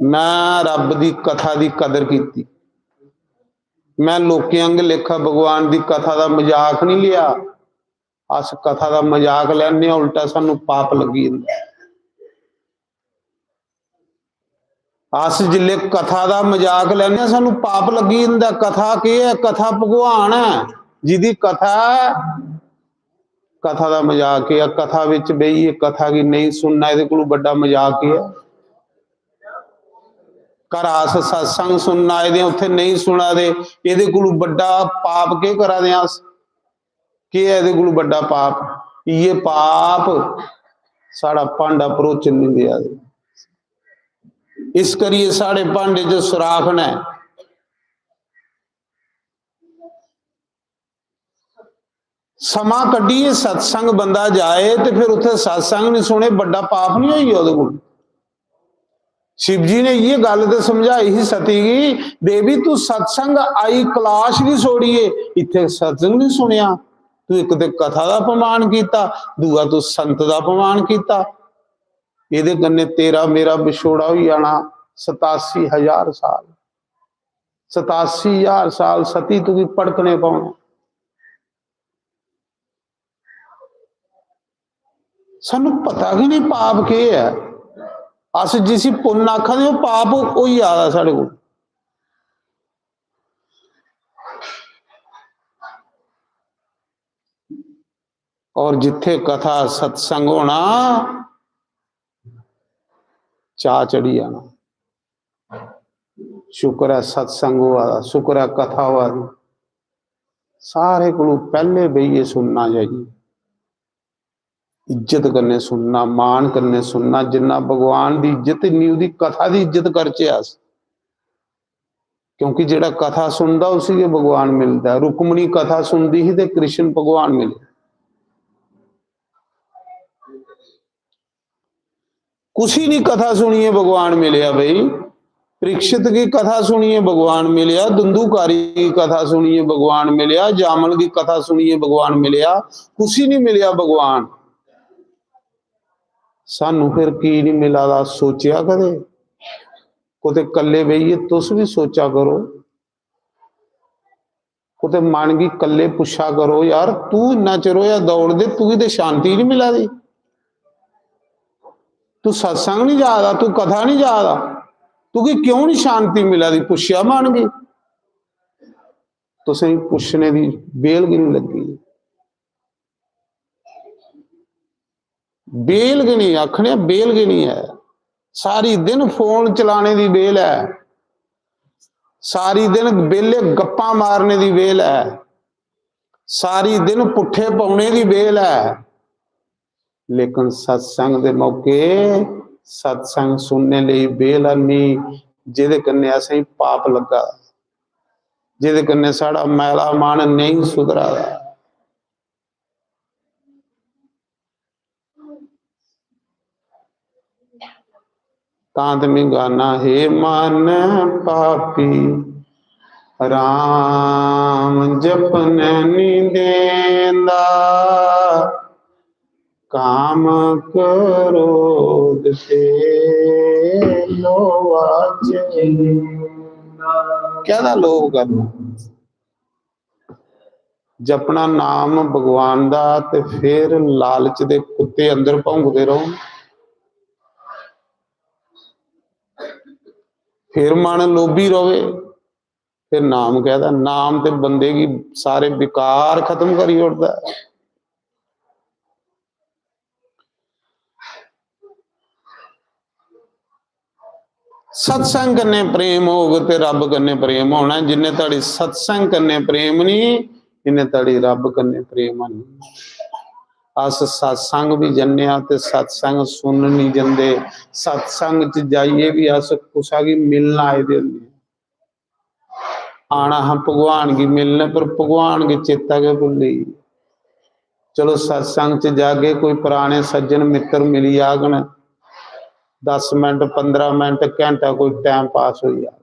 मैं रब की कथा की कदर की, मैं लोकें अंग लेखा भगवान की कथा का मजाक नहीं लिया। अस कथा का मजाक लैने, उल्टा सानू पाप लगी जांदा। अस जिले कथा का मजाक लैने सानू पाप लगी जांदा। कथा की है? कथा भगवान है जिदी कथा है, कथा का मजाक है। कथा विच बहिए, कथा की नहीं सुनना, ये कोई बड़ा मजाक है। घर आस सत्संग सुनना आए उत्थे नहीं सुना दे, ये कोई बड़ा पाप के करा दे अस के है? कोई बड़ा पाप ये पाप साड़ा भांडा भरोचन नहीं दिया दे। इस करिए साढ़े भांडे च सुराख ने। समा कढ़िए सत्संग बंदा जाए तो फिर उत्थे सत्संग नहीं सुने, बड़ा पाप नहीं होई उहदे कोल। शिव जी ने ये गल तो समझाई ही सती की, देवी तू सत्संग आई कलाश भी छोड़िए, इत्थे सत्संग नहीं सुनिया, तू एक तो कथा का अपमान किया, दूआ तू संत का अपमान किया, ये कन्ने तेरा मेरा विछोड़ा हो जाना 87,000 साल। 87,000 साल सती तू की पड़कने पाने। सानू पता कि नहीं पाप के है। अस जिस पुण्य आखा दे पाप उ ही आ साढ़े को। और जिथे कथा सत्संग होना चा चढ़ी जाना। शुक्र है सत्संग हुआ, शुक्र है कथा हुआ, सारे को पहले बहिए सुनना चाहिए, इज्जत करने सुनना, मान करने सुनना। जिन्ना भगवान की इज्जत नहीं उसकी कथा की इज्जत करचे अस, क्योंकि जेड़ा कथा सुनता उसी के भगवान मिलता है। रुक्मणी कथा सुनती ही तो कृष्ण भगवान मिले। कुछ ही नहीं कथा सुनिए भगवान मिले भाई। परीक्षित की कथा सुनिए भगवान मिले, दुंदुकारी की कथा सुनिए भगवान मिले, जामल की कथा सुनिए भगवान मिले, कुछ ही नहीं मिले भगवान। सानू फिर की नहीं मिला सोचा कदे? कुते कले बहिए तुस भी सोचा करो, कुते मन की कले पुछा करो, यार तू इन्ना चिर होया दौड़ दे, तू ही तो शांति नहीं मिला दी, तू सत्संग नहीं जादा, तू कथा नहीं जादा, तू क्यों नहीं शांति मिला दी? पुछया मान गई तो सही, पुछने की बेल की नहीं लगी। बेल की नहीं आखने, बेल की नहीं है। सारी दिन फोन चलाने की बेल है। सारी दिन वेले गप्पा मारने की वेल है, सारी दिन पुट्ठे पाने की वेल है, लेकिन सत्संग के मौके सत्संग सुनने लिए वेल नहीं, जिहदे कन्ने असीं पाप लगा, जिहदे कन्ने साड़ा मैला मन नहीं सुधरा। तांत में गाना हे मन पापी राम जपन नी देंदा, काम क्रोध ते लोवा कहदा लोभ करना, जपना नाम भगवान दा ते फिर लालच दे कुत्ते अंदर भौंकदे रहो, फिर मन लोभी रहे, फिर नाम कहता, नाम ते बंदे की सारे विकार खत्म करी उड़ता है। सत्संग करने प्रेम होग ते रब करने प्रेम होना, जिन्हें ताड़ी सत्संग करने प्रेम नहीं, इन्हें ताड़ी रब करने प्रेम नहीं। अस सत्संग भी जन्ने ते सत्संग सुन नहीं जाते, सत्संग च जाइए भी अस कुसा की मिलना आए दे, आना हम भगवान की मिलने, पर भगवान की चेता के भुली। चलो सत्संग च जाके कोई पुराने सज्जन मित्र मिली आगन, 10 मिनट 15 मिनट घंटा कोई टाइम पास हो जाए,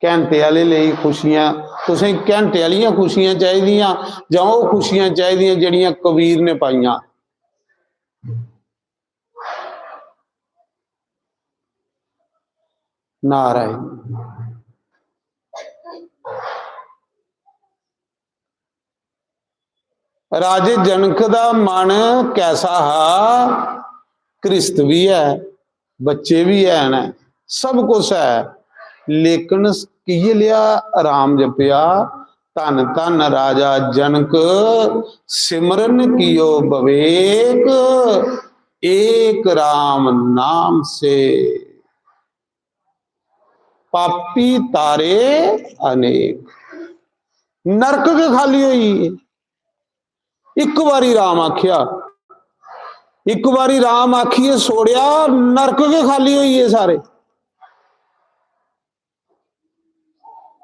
घंटे वाले लिए खुशियां, तुसें घंटे वालियां खुशियां चाहिदियां जां ओह खुशियां चाहिदियां जिहड़ियां कबीर ने पाइयां। नारायण राजे जनक दा मन कैसा हा, कृष्ट भी है, बच्चे भी है, सब कुछ है, लेकिन की लिया राम जपिया, धन धन राजा जनक सिमरन कियो बवेक, एक राम नाम से पापी तारे अनेक। नरक के खाली हुई, एक बारी राम आखिया, एक बारी राम आखिए सोड़िया, नरक के खाली हुई है सारे।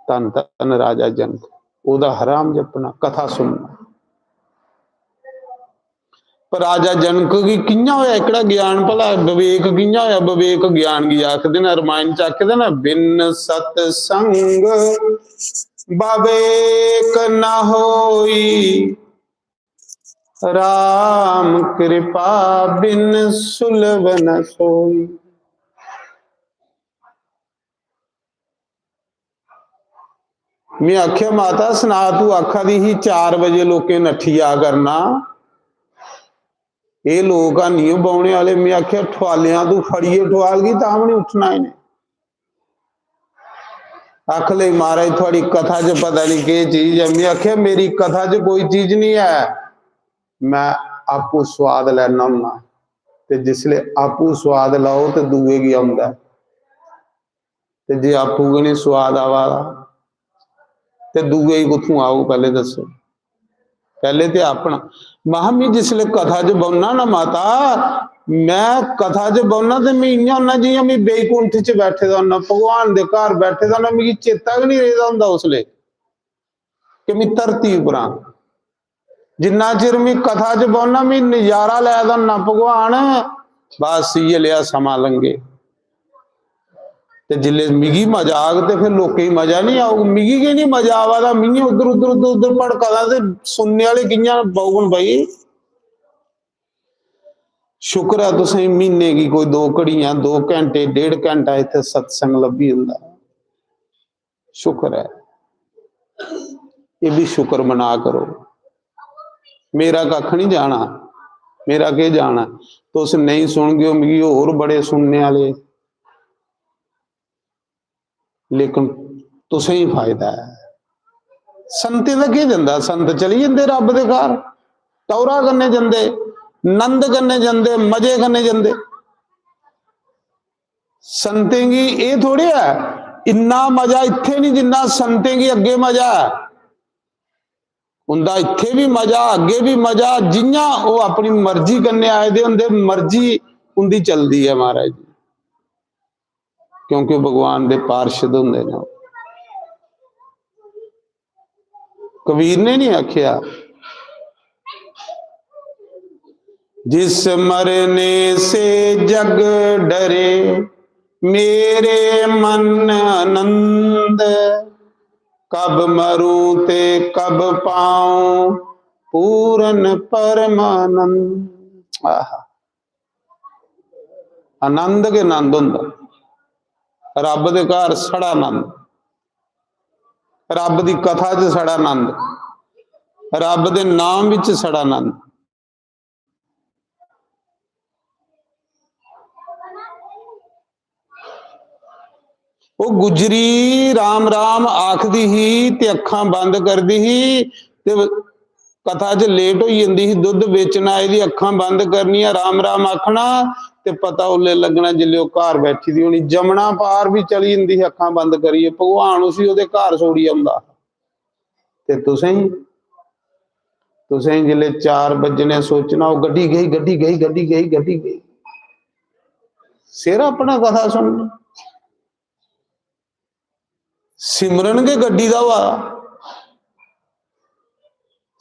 धन धन राजा जनक, ओदा हराम जपना, कथा सुनना। पर राजा जनक की किया होया एकड़ा ज्ञान भला, विवेक किया होया, विवेक ज्ञान की आखदे ना, रामायण च आखदे ना, बिन सतसंग विवेक न होई, राम कृपा बिन सुलभ न सोई। मैं आख्या माता सुना तू आखा दी ही 4 बजे लोके नठिया करना, ये लोग नहीं बौने वाले। मैं आख्या ठवालिया तू फड़िए ठवाल गई तां भी नहीं उठना इन्हें। आख ले महाराज थोड़ी कथा च पता नहीं के चीज है। मैं आख्या मेरी कथा च कोई चीज नहीं है, मैं आपू स्वाद लैना हुंदा, ते जिसले आपू स्वाद लाओ तो दूए की आउंदा, ते जे आपू को नहीं स्वाद आवा ते दूए ही कुत्थों आऊ, पहले दसो। पहले तो अपना महा मैं जिसले कथा च बौना ना माता, मैं कथा च बौना तो मैं इं होना जियां मैं बेकुंठ च बैठे दा होना, भगवान दे घर बैठे दा होना, मिगी चेता भी नहीं रहा हुंदा उसले कि मैं धरती उपरा। जिन्ना चिर मैं कथा च बौना मैं नजारा लै दा होना भगवान, बस ये लिया समा लंघे। ते जिले मिगी मजा आग ते फिर लोकें ही मजा नहीं आऊग। मिगी की नहीं मजा आवा, मिगी उधर उधर उधर उधर भड़का ते सुनने वाले कियां बहुगन भाई। शुक्र है तुसें महीने की कोई 2 घड़ियां 2 घंटे 1.5 घंटा इत्थे सत्संग लभी हुंदा, शुक्र है। ये भी शुक्र मना करो। मेरा कख नहीं जाना, मेरा के जाना, तुस नहीं सुन गए मिगी होर बड़े सुनने वाले, लेकिन तुसें ही फायदा है। संतें का की जांदा, संत चली जाते रब दे घर, टौरा करने जाते, नंद करने जाते, मजे करने जाते। संतें की ये थोड़े है इन्ना मजा इत्थे नहीं जिन्ना संतें की अगे मजा उनका, इत्थे भी मजा अगे भी मजा, जियां वो अपनी मर्जी करने आए दे हुंदे, मर्जी उनकी चलती है महाराज जी, क्योंकि भगवान दे पार्षद हुंदे ने। कबीर ने नहीं आख्या जिस मरने से जग डरे मेरे मन आनंद, कब मरूं ते कब पाऊं पूरन परमानंद। आनंद के आनंद हुंदा, रब दे घर सड़ा आनंद, रब दी कथा च सड़ा आनंद, रब दे नाम विच सड़ा आनंद। वो गुजरी राम राम आखदी ही ते अखां बंद करदी ही, ते कथा च लेट हो जाती ही, दुध बेचन आए दी अखां बंद करनिया, राम राम आखना ते पता उल्ले लगना जिले घर बैठी दी होनी। जमना पार भी चली जाती है अखां बंद करिए, भगवान उसी उहदे घर छोड़ी आउंदा। ते तुसें जिले 4 बजने सोचना वो गड्डी गई गड्डी गई गड्डी गई गड्डी गई, सिर अपना कथा सुनना। सिमरन के गड्डी का हुआ,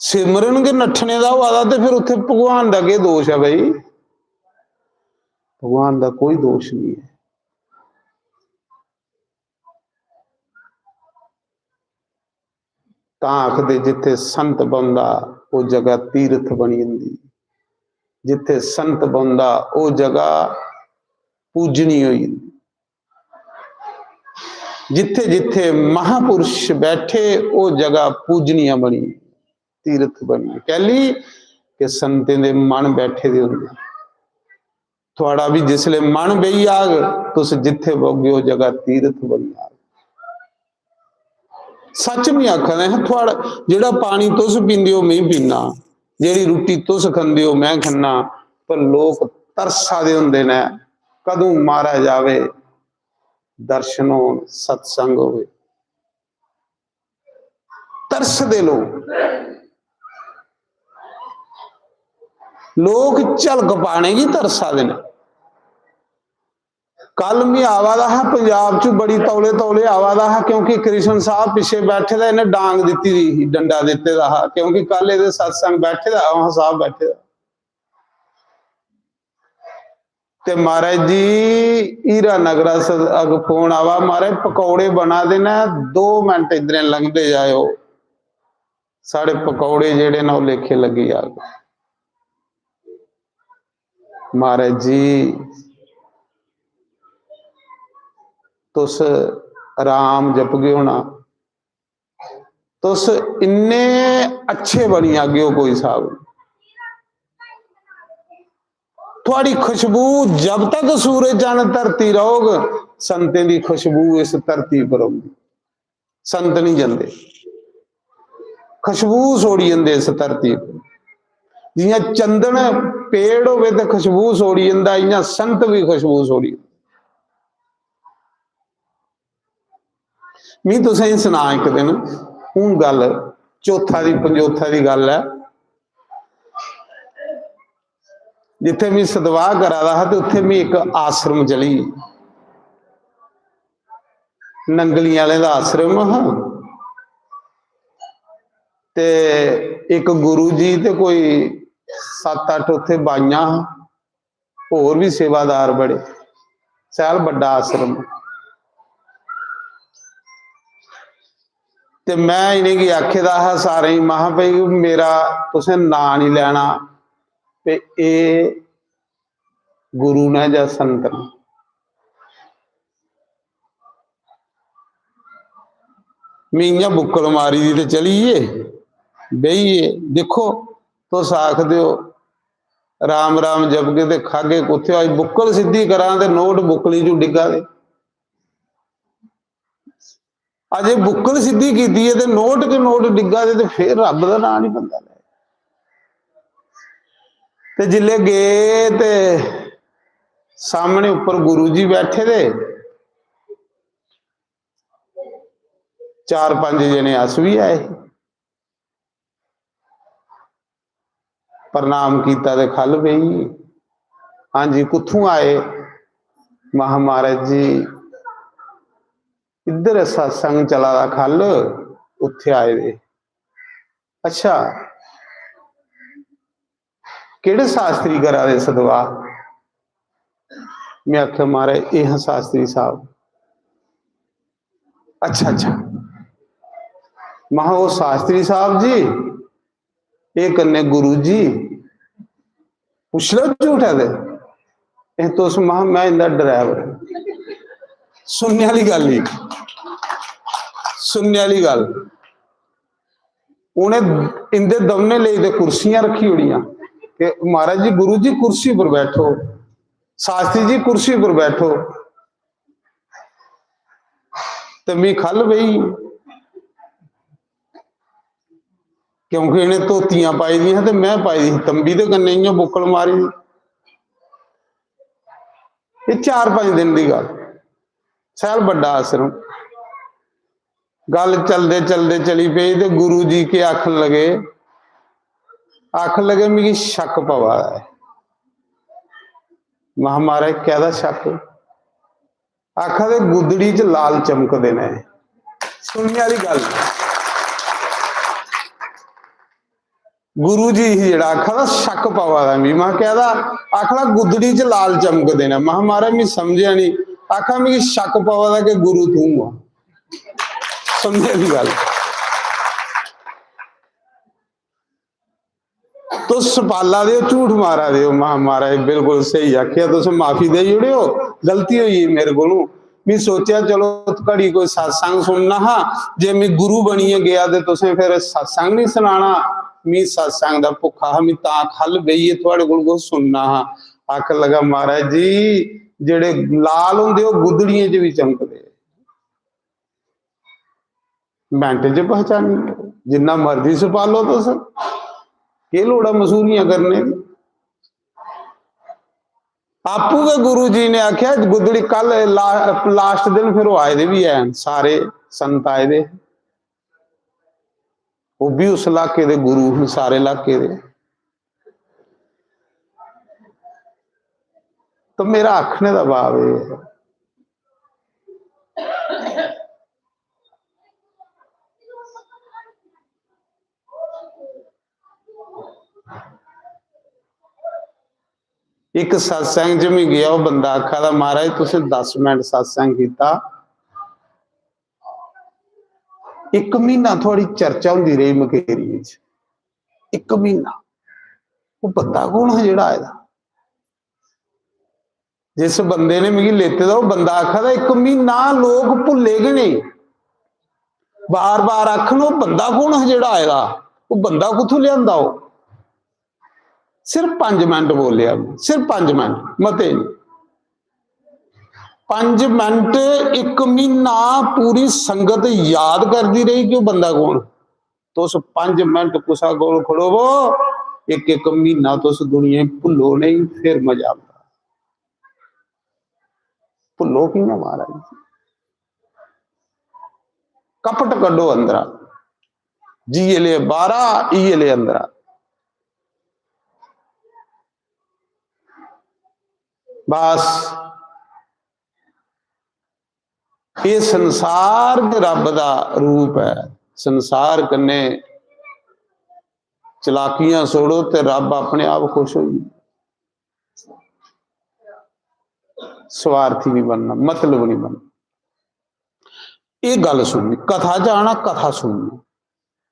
सिमरन के नठने का हुआ, तो फिर उत्थे भगवान का क्या दोष है भाई? भगवान का कोई दोष नहीं है। आखदे जिथे संत बंदा वो जगह तीर्थ बनी हुंदी, जिथे संत बंदा वो जगह पूजनी हुई, जिथे जिथे महापुरुष बैठे वो जगह पूजनीय बनी, तीर्थ बनी। कहली कि संतें दे मन बैठे दे हुंदे, थोड़ा भी जिसले मन बही आग तुस जिथे बोगे वो जगह तीर्थ बनी आग। सच में आखना है, थोड़ा जेड़ा पानी तुस पींदे हो मैं पीना, जेड़ी रोटी तुस खांदे हो मैं खाना, पर लोग तरसा दे हुंदे ने कदों मारा जावे, दर्शन हो सत्संग हो, तरस दे लोग झलक पाने की तरसा दे। कल मैं आवा दा है पंजाब च बड़ी तौले तौले आवा दा है, क्योंकि कृष्ण साहब पिछे बैठे दा, इन्हें डांग दी थी, डंडा दिते दा, क्योंकि कल ये सत्संग बैठे दा साहब बैठे दा। ते महाराज जी हीरा नगरा अग फोन आवा, महाराज पकौड़े बना देना, 2 मिनट इधर लंघते जाओ, साढ़े पकौड़े जेड़े ना लेखे लगी आ गए। महाराज जी तुस राम जप गए होना, तुस इन्ने अच्छे बनी आ गए, कोई साहब थोड़ी खुशबू जब तक सूरज चंद धरती रहोग, संतें की खुशबू इस धरती पर होगी। संत नहीं जाते, खुशबू सोड़ी जाते इस धरती पर, जियां चंदन पेड़ होवे तो खुशबू सोड़ी जाता, इयां संत भी खुशबू सोड़ी। मैं तुसें सुना एक दिन हूँ गल चौथा दी पंजोथा दी गल है, जिथे मैं सदवाह करा था तो उत्थे मैं एक आश्रम चली, नंगली वाले का आश्रम हाँ, ते एक गुरु जी ते कोई 7-8 उत्थे बाइयां, होर भी सेवादार बड़े, सैल बड़ा आश्रम। ते मैं इन्हें की आखे दा है सारे ही, महा भाई मेरा तुसें नां नहीं लैना, ते ए गुरु ने या संत ने। मैं इयां बुक्कल मारी दी ते चलीए बहीए, देखो तुस आखदे हो राम राम जप के ते खागे कुत्थे, अज बुक्कल सीधी करा ते नोट बुक्कली चू डिगा दे, अजे बुक्कल सीधी की है नोट के नोट डिगा दे, फिर रब का नाम नहीं बंदा ले। ते जिले गए ते सामने उपर गुरु जी बैठे दे, 4-5 जने अस भी आए, प्रणाम किया तो खल पई। हाँ जी कुत्थों आए? महा महाराज जी इधर सत्संग चला दा खल, उत्थे आए दे। अच्छा किहड़े शास्त्री करा दे सदवा? मैं आख्या महाराज यह शास्त्री साहब। अच्छा अच्छा, महा वो शास्त्री साहब जी ये कन्ने गुरु जी, पुछ लो झूठ है दे तो उस महा मैं इंदा ड्राइवर। सुनने वाली गल ही, सुनने वाली गल। उन्हें इंदे दमने ले दे कुर्सियां रखी होड़ियां कि महाराज जी गुरु जी कुर्सी पर बैठो, शास्त्री जी कुर्सी पर बैठो। तो मैं खल बई, क्योंकि इन्हें धोतियां पाई दी तो मैं पाई दी तंबी तो कन्ने इं बुक्कल मारी। ये 4-5 दिन की गल, सैल बड़ा आश्रम। गल चलते चलते चली पई तो गुरु जी के आखन लगे मिगी शक पवा है। महा महाराज कहदा शक? आखा दे गुदड़ी च लाल चमकदे ने। सुनने वाली गल, गुरु जी जिहड़ा आखा शक पवा मी। मैं कहदा आखला गुदड़ी च लाल चमकदे ने। महा महाराज मैं समझिया नहीं। आखा मिगी शक पवा कि गुरु तू आ। सुनने वाली गल। तो सपाला दे झूठ मारा दे। महा महाराज बिल्कुल सही आखिया, तुस माफी दे जुड़े हो, गलती हुई मेरे को। मैं सोचा चलो घड़ी कोई सत्संग सुनना हा, जे मैं गुरु बनिए गया तो तुसें फिर सत्संग नहीं सुनाना। मैं सत्संग दा भुखा हा, मैं तां खल बईए थोड़े कोल सुनना हा। आख लगा महाराज जी जेड़े लाल हुंदे ओ गुदड़ियां च भी चमकदे, मिंट च पहचानी, जिन्ना मर्जी छुपा लो तुस, के लोड़ है मसूरियां करने की। आपू के गुरु जी ने आख्या गुदड़ी कल लास्ट दिन फिर वो आए दे भी है, सारे संत आए दे, वो भी उस इलाके दे गुरु हैं, सारे इलाके दे। तो मेरा आखने का भाव है एक सत्संग च मैं गया, वो बंदा आखा था महाराज तुसें 10 मिनट सत्संग किया, 1 महीना थोड़ी चर्चा होंदी रही मकेरी, 1 महीना। वो बंदा कौन है जिहड़ा आया? जिस बंदे ने मिगी लेते दा, वो बंदा आखा था 1 महीना लोग भुले गए नहीं, बार बार आखन वो बंदा कौन है जिहड़ा आएगा, वो बंदा कुत्थों लियांदा? वो सिर्फ 5 मिनट बोलिया, सिर्फ 5 मिनट, मते नहीं। 5 मिनट 1 महीना पूरी संगत याद करती रही कि वो बंदा कौन। तो उस 5 मिनट कुसा कोल खड़ोवो, 1 महीना तो उस दुनिया भुलो नहीं, फिर मजा आता। भुलो कि ना महाराज, कपट कड्डो अंदरा, जी ले 12 ई ले अंदरा। बस ये संसार रब का रूप है, संसार कन्ने चलाकियां छोड़ो तो रब अपने आप खुश हो। स्वार्थी नहीं बनना, मतलब नहीं बनना। ये गल सुननी, कथा च आना कथा सुननी,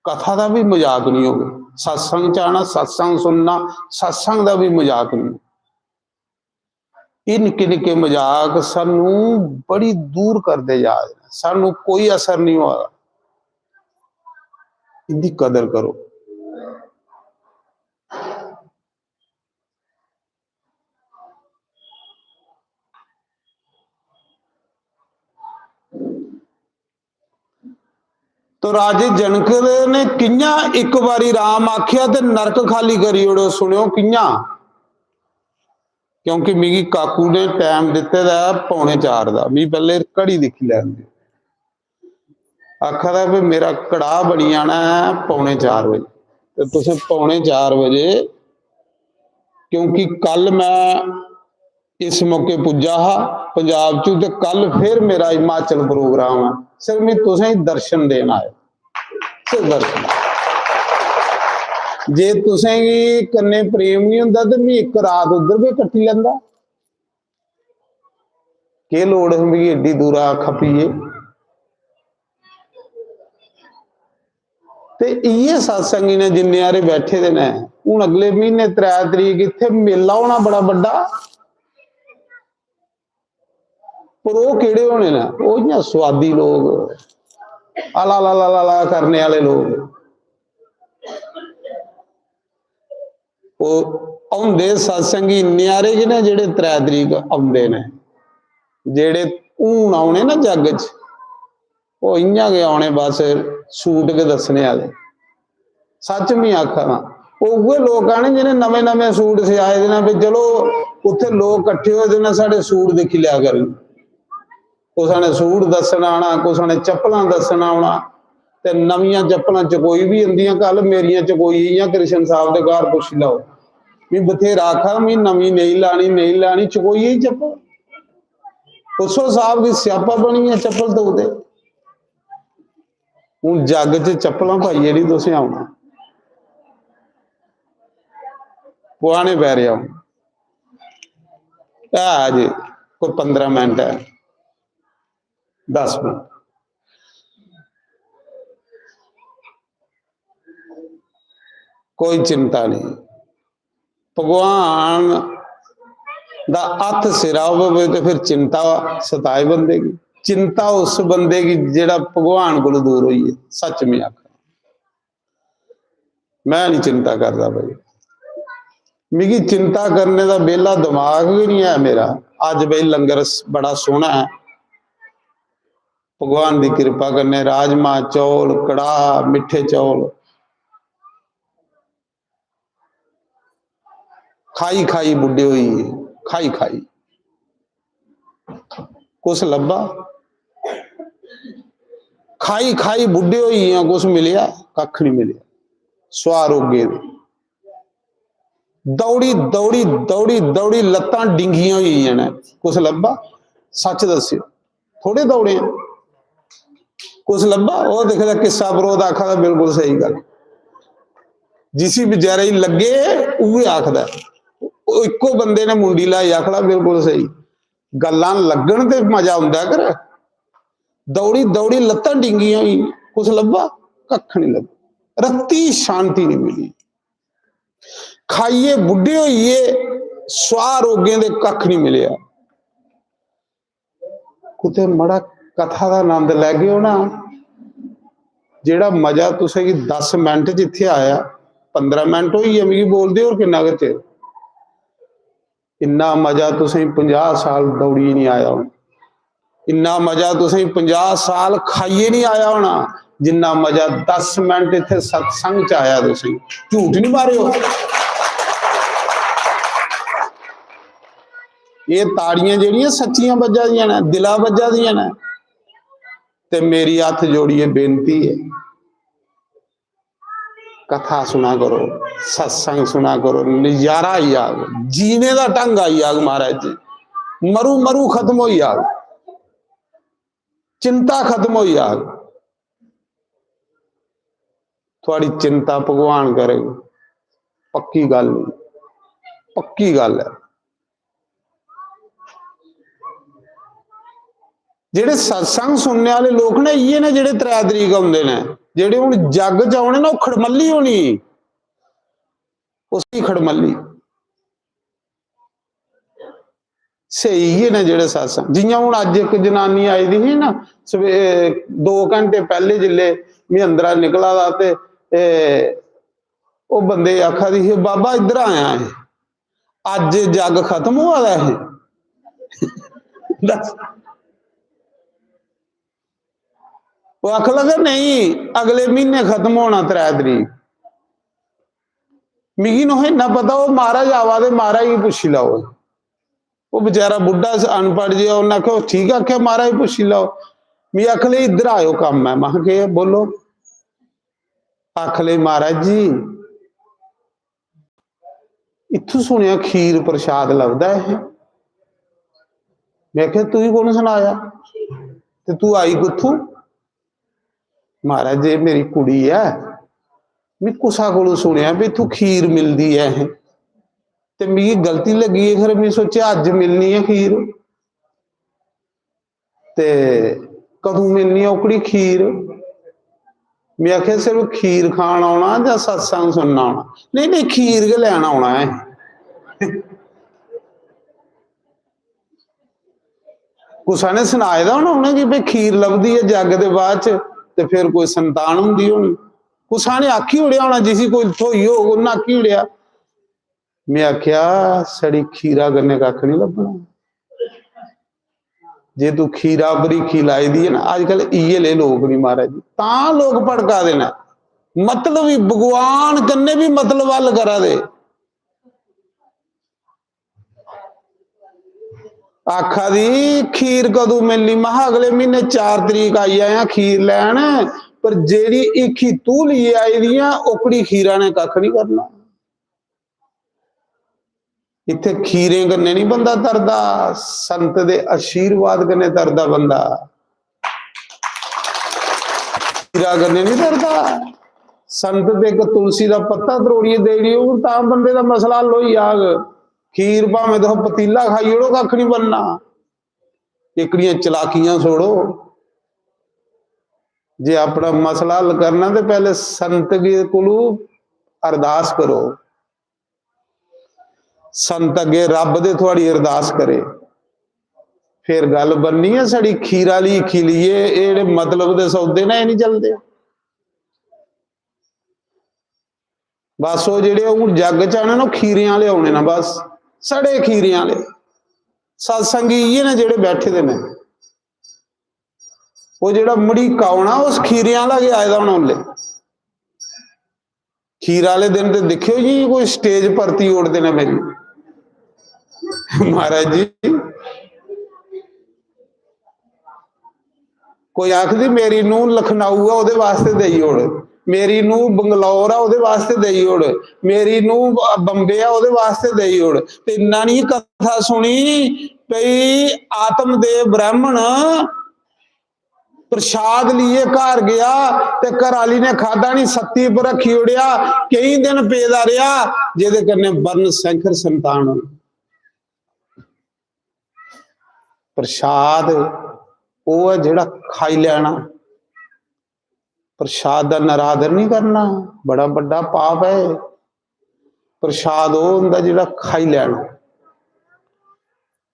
कथा का भी मजाक नहीं होगा। सत्संग च आना सत्संग सुनना, सत्संग का भी मजाक नहीं। ये निके निके मजाक सानू बड़ी दूर करते जा रहे, सानू कोई असर नहीं हुआ। इनकी कदर करो। तो राजे जनक ने किया एक बारी राम आख्या तो नरक खाली करी ओड़ो। सुनियो किया, क्योंकि मिगी काकू ने टाइम दिते दा 3:45 का, मैं पहले घड़ी देखी लैंदे। आखदा भी मेरा कड़ाह बनी जाना है 3:45 बजे, तो तुसीं 3:45 बजे, क्योंकि कल मैं इस मौके पुज्जा हा पंजाब चू, ते कल फिर मेरा हिमाचल प्रोग्राम है, सिर्फ मैं तुसें दर्शन देना है, सिर्फ दर्शन। जे तुसें गी कन्ने प्रेम नहीं हुंदा ते मैं एक रात उधर भी कट्टी लैंदा, के लोड़ है भी एड्डी दूरा खपीए। ते इये सत्संगी ने जिन्ने हारे बैठे दे ने, हुण अगले महीने 3 तरीक इत्थे मेला होना बड़ा बड़ा, पर वो किहड़े होने ने, वो इयां स्वादी लोग, आला ला ला ला ला करने वाले लोग, वो आउंदे सत्संगी इन्ने हारे ज ने जेहड़े 3 तरीक आउंदे ने, जेहड़े हूण आउणे ना जग च, वो इयां गए आने बस सूट के दसने वाले। सच मैं आखा ना, वो लोग आने जिन्हें नवे नवे सूट सियाए देना, भी चलो उत्थे लोग कट्ठे हो जाने, साढ़े सूट दिखी लिया कर, कुछ ने सूट दसना आना, कुछ ने चप्पलां दसना आना, ते नवियां चप्पलां चकोई भी आंदियां, कल मेरियां चकोई कृष्ण साहब के घर पुछ लो, भी बथेरा आखा मैं नवी नहीं लानी नहीं लानी, चकोई ही चप्पल, पुछो साहब की स्यापा बनी है चप्पल तो दे। हुण जग च चप्पलां पाइए नहीं तुसीं आउणा, पुआने पै रहे हो। अजे कोई 15 मिनट है, 10 मिनट, कोई चिंता नहीं, भगवान दा हथ सिरा होवे तो फिर चिंता सताए बंदे की, चिंता उस बंदे की जेड़ा भगवान को दूर हुई है। सच में आखा मैं नहीं चिंता करता भाई, मिगी चिंता करने का बेला दिमाग भी नहीं है मेरा। अज भाई लंगर बड़ा सोहना है, भगवान की कृपा करने, राजमा चौल, कड़ाह, मिठे चौल खाई खाई बुढ़े हुई है, खाई खाई कुछ लब्बा, खाई खाई बुढ़े हुई है, कुछ मिलिया कख नहीं मिलिया, स्वारोगे दौड़ी दौड़ी दौड़ी दौड़ी लत्तां डिंगियां हुई ने, कुछ लब्बा, सच दस्यो थोड़े दौड़े हैं, कुछ लब्बा। वो देखदा किस्सा विरोध आखदा बिल्कुल सही गल, जिसी बेचारे लगे उहे आखदा, इको बंदे ने मुंडी लाई आखड़ा बिल्कुल सही, गल्लां लगन ते मजा आउंदा कर, दौड़ी दौड़ी लत्तां डिंगियां हुई, कुछ लब्बा कख नहीं लब्बा, रत्ती शांति नहीं मिली, खाइए बुढ़े होइए स्वारोगे दे कख नहीं मिलिया। कुते मड़ा कथा का आनंद लै गए हो ना, जेड़ा मजा तुसें 10 मिनट जिथे आया, 15 मिनट होई है मिगी बोलदे, और किन्ना कर चिर, इन्ना मजा तुसें 50 साल दौड़ी नहीं आया होना, इन्ना मजा तुसें 50 साल खाइए नहीं आया होना, जिन्ना मजा 10 मिनट इत्थे सत्संग च आया। तुसीं झूठ नहीं मारे हो, ये ताड़ियां जेड़ियां सच्चियां बजा दियां ने, दिला बजा दियां ने, ते मेरी हथ जोड़िए बेनती है, कथा सुना करो, सत्संग सुना करो, नजारा आई आग, जीने का ढंग आई आग महाराज जी, मरू मरू खत्म हो आग, चिंता खत्म हो आग, थोड़ी चिंता भगवान करेगा, पक्की गल नहीं, पक्की गल है। जेड़े सत्संग सुनने वाले लोग ने, ये ने जेड़े 3 तरीक आउंदे ने, जेड़े हुण जग च आउणे ना, खड़मली होनी, उसकी खड़मली सही है ना, जेड़े सत्संग, जियां हुण अज एक जनानी आई दी ही ना, 2 घंटे पहले जिले मैं अंदरा निकला दा, ते वो बंदे आखा दी ही बाबा इधर आया है, अज जग खत्म हुआ है वो आख लगा नहीं अगले महीने खत्म होना 3 तरीक, मिगी नो इन्ना पता, वो महाराज आवा दे, महाराज ही पुछी लाओ, वो बेचारा बुढ़ा अनपढ़ जी, उन्हें आख्या ठीक आख्या महाराज पुछी लाओ, मैं आखले इधर आयो काम है। मैं के बोलो। आखले महाराज जी इत्थों सुनिया खीर प्रसाद लभदा है। मैं क्या तू ही कौन सुनाया ते तू आई कुत्थों? महाराज जी मेरी कुड़ी है, मैं कुसा को सुनिया भी इत्थों खीर मिलती है ते मिगी गलती लगी है, फिर मैं सोचा अज मिलनी है खीर ते कदों मिलनी है ओकड़ी खीर। मैं आखिया सिर्फ खीर खान आना या सत्संग सुनना आना? नहीं नहीं खीर के लैन आना है। कुसा ने सुनाए दा होना कि भाई खीर लभदी है जग दे बाद च ते फिर कोई संतान हुंदी होनी। कुसा ने आखी उड़िया होना जिसी कोई थोई हो उन्हें आखी उड़िया। मैं आख्या सड़ी खीरा करने कख नहीं लभना। जे तू खीरा बरी खिलाई दी है ना अजकल इये ले लोग नहीं महाराज जी तां लोग भड़का देना मतलब ही भगवान कन्ने भी मतलब हल करा दे। आखा दी खीर कदों मिलनी? महा अगले महीने 4 तरीक आई आया खीर लैन, पर जेड़ी एक ही तू लिए आई दियां ओकड़ी खीरा ने कख नहीं करना। इत्थे खीरे कन्ने नहीं बंदा तरदा, संत दे आशीर्वाद कन्ने तरदा बंदा, खीरा कन्ने नहीं तरदा। संत दे एक तुलसी का पत्ता त्रोड़िए देनी तां बंदे का मसला हल होई जाग। खीर भावें तो पतीला खाई ओड़ो कख नहीं बनना। एकड़ियां चलाकियां छोड़ो, जे अपना मसला हल करना तो पहले संत को अरदास करो, संत अगे रब दे थोड़ी अरदास करे फिर गल बननी है। साड़ी खीरा ली खिलीए ये मतलब दे सौदे ना नहीं चलते। बस वो जेडे जग च आने ना खीरे वाले आने ना, बस सड़े खीरे वाले सत्संगी ये ने जेडे बैठे दे ने। वो जेड़ा मड़ीका आना उस खीरे वाला के आए होना उल्ले। खीर वाले दिन तो देखियो जी कोई स्टेज भरती ओढ़ते ने मेरी। महाराज जी कोई आखदी मेरी नूह लखनऊ है ਉਹਦੇ वास्ते दई ओढ़, मेरी नूह बंगलौर है ਉਹਦੇ वास्ते दई ओढ़, मेरी नूह बंबे है ਉਹਦੇ वास्ते दई ओढ़। ते इन्ना नहीं कथा सुनी भई आत्मदेव ब्राह्मण प्रसाद लिए घर गया ते घर वाली ने खादा नहीं, सत्ती पर रखी उड़िया कई दिन पेदा रहा जिहदे कन्ने बरन सैंखर संतान। प्रसाद वो है जिहड़ा खाई लेना, प्रसाद का नरादर नहीं करना, बड़ा बड़ा पाप है। प्रसाद वो हुंदा जिहड़ा खाई लेना।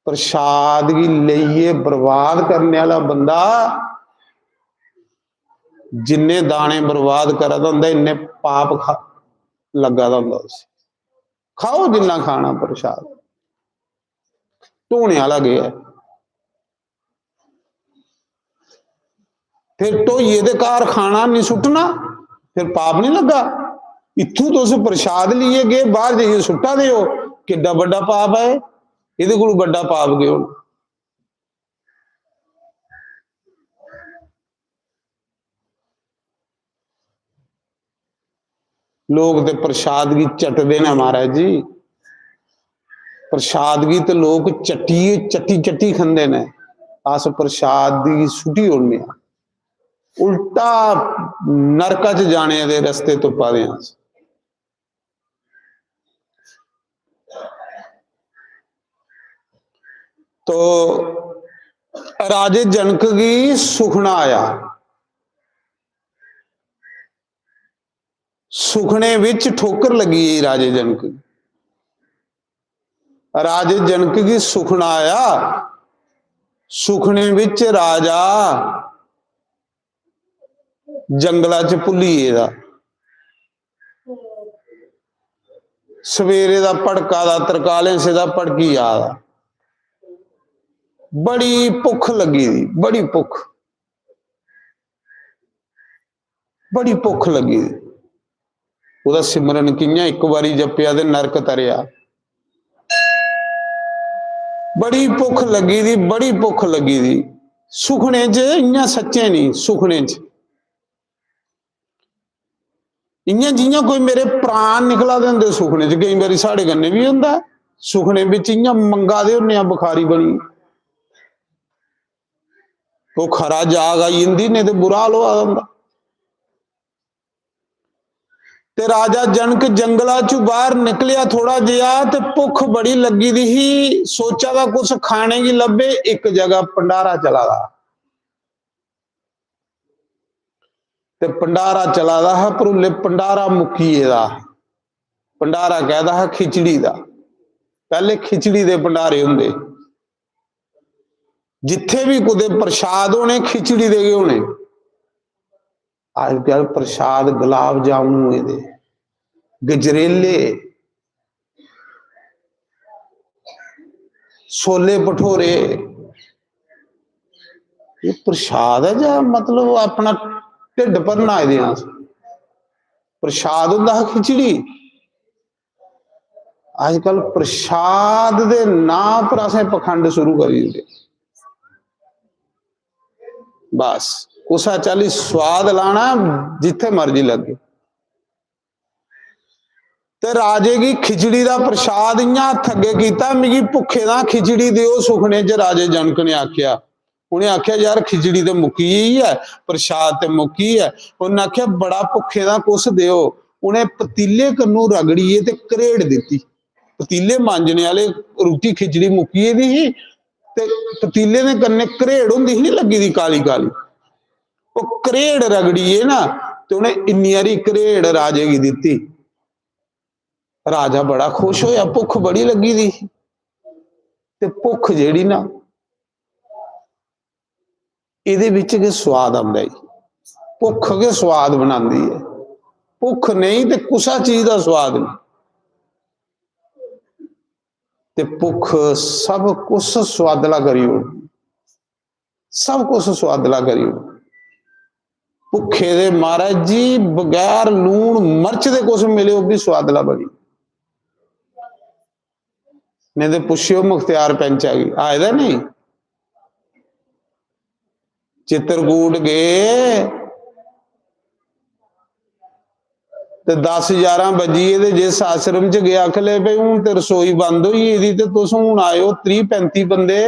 प्रसाद की लईए बर्बाद करने वाला बंदा जिन्ने दाने बर्बाद करा हुंदा इन्ने पाप लगा हुंदा। खाओ जिन्ना खाना, प्रसाद ढोने वाला गया फिर ढोइए दे घर खाना नहीं सुटना, फिर पाप नहीं लगा। इत्थों तुस प्रसाद लिए गए बाहर जाइए सुट्टा दे किड्डा बड़ा पाप है। इहदे कोल बड़ा पाप गए। लोग तो प्रसाद की चटते ने महाराज जी, प्रसाद की तो लोग चट्टी चट्टी खांदे ने, अस प्रसाद की सुटी होने उल्टा नरका च जाने दे रस्ते तो पा दे। तो राजे जनक की सुखना आया, सुखने विच ठोकर लगी राजे जनक। राजे जनक की सुखना आया, सुखने विच राजा जंगला च भुलीए दा सवेरे दा भड़का दा तरकाले से दा भड़की आ दा। बड़ी भुख लगी थी, बड़ी भुख, बड़ी भुख लगी थी। ਉਹਦਾ सिमरन किया एक बारी जपिया ते नरक तरिया। बड़ी भुख लगी थी, बड़ी भुख लगी थी। सुखने च इयां सच्चे नहीं, सुखने च इयां जियां कोई मेरे प्राण निकला दे होंदे सुखने च। कई बारी साढ़े कन्नै भी हुंदा सुखने विच इयां मंगा दे हुंदे बुखारी बनी, तो खरा जाग आई जंदी, नहीं तो बुरा हाल होआ हुंदा। ते राजा जनक जंगलों चों बाहर निकलिया थोड़ा जिहा, ते भुख बड़ी लगी दी ही, सोचा था कुछ खाने की लभे। एक जगह भंडारा चला दा, ते भंडारा चला दा है, पर उल्ले भंडारा मुक्कीए दा। भंडारा कहदा है खिचड़ी दा, पहले खिचड़ी दे भंडारे हुंदे, जिथे भी कुदे प्रसाद होने खिचड़ी दे गए होने। अजकल प्रसाद गुलाब जामुन दे, गजरेले, छोले भठोरे, ये प्रसाद है या मतलब अपना ढिड भरना आए दे? प्रसाद हुंदा है खिचड़ी। अजकल प्रसाद दे नाम पर असें पखंड शुरू करी दिंदे। बस कुसा चाली स्वाद लाना जिथे मर्जी लगे। ते राजे की खिचड़ी का प्रसाद इं हथ अगे किया, मिगी भुखे ना खिचड़ी दिओ सुखने च। राजे जनक ने आख्या, उन्हें आख्या यार खिचड़ी तो मुक्की ही है, प्रसाद तो मुक्की है। उन्हें आख्या बड़ा भुखे ना कुछ दिओ। उन्हें पतीले कन्नू रगड़ीए ते करेड़ दी। पतीले मांजने वाले रोटी खिचड़ी मुक्की दी ही, ते पतीले ने कन्ने करेड़ हुंदी ही लगी दी काली काली, वो करेड़ रगड़ीए ना, तो उन्हें इन्नी हारी करेड़ राजे की दिती। राजा बड़ा खुश होया, भुख बड़ी लगी दी, ते भुख जेड़ी ना इहदे विच के स्वाद आंदा है। भुख के स्वाद बनांदी है, भुख नहीं ते कुसा चीज का स्वाद नहीं। ते भुख सब कुछ स्वादला करी उड़, सब कुछ स्वादला करी उड़। भुखे दे महाराज जी बगैर लूण मर्च दे कुछ मिले वो भी स्वादला बनी। नहीं तो पुछियो मुख्तियार पेंच आ गई आए दा नहीं, चित्रकूट गए ते 10-11 बजी ते जिस आश्रम च गया आखले भाई हूं ते रसोई बंद हुई इहदी, ते तुस हुण आयो 30-35 बंदे,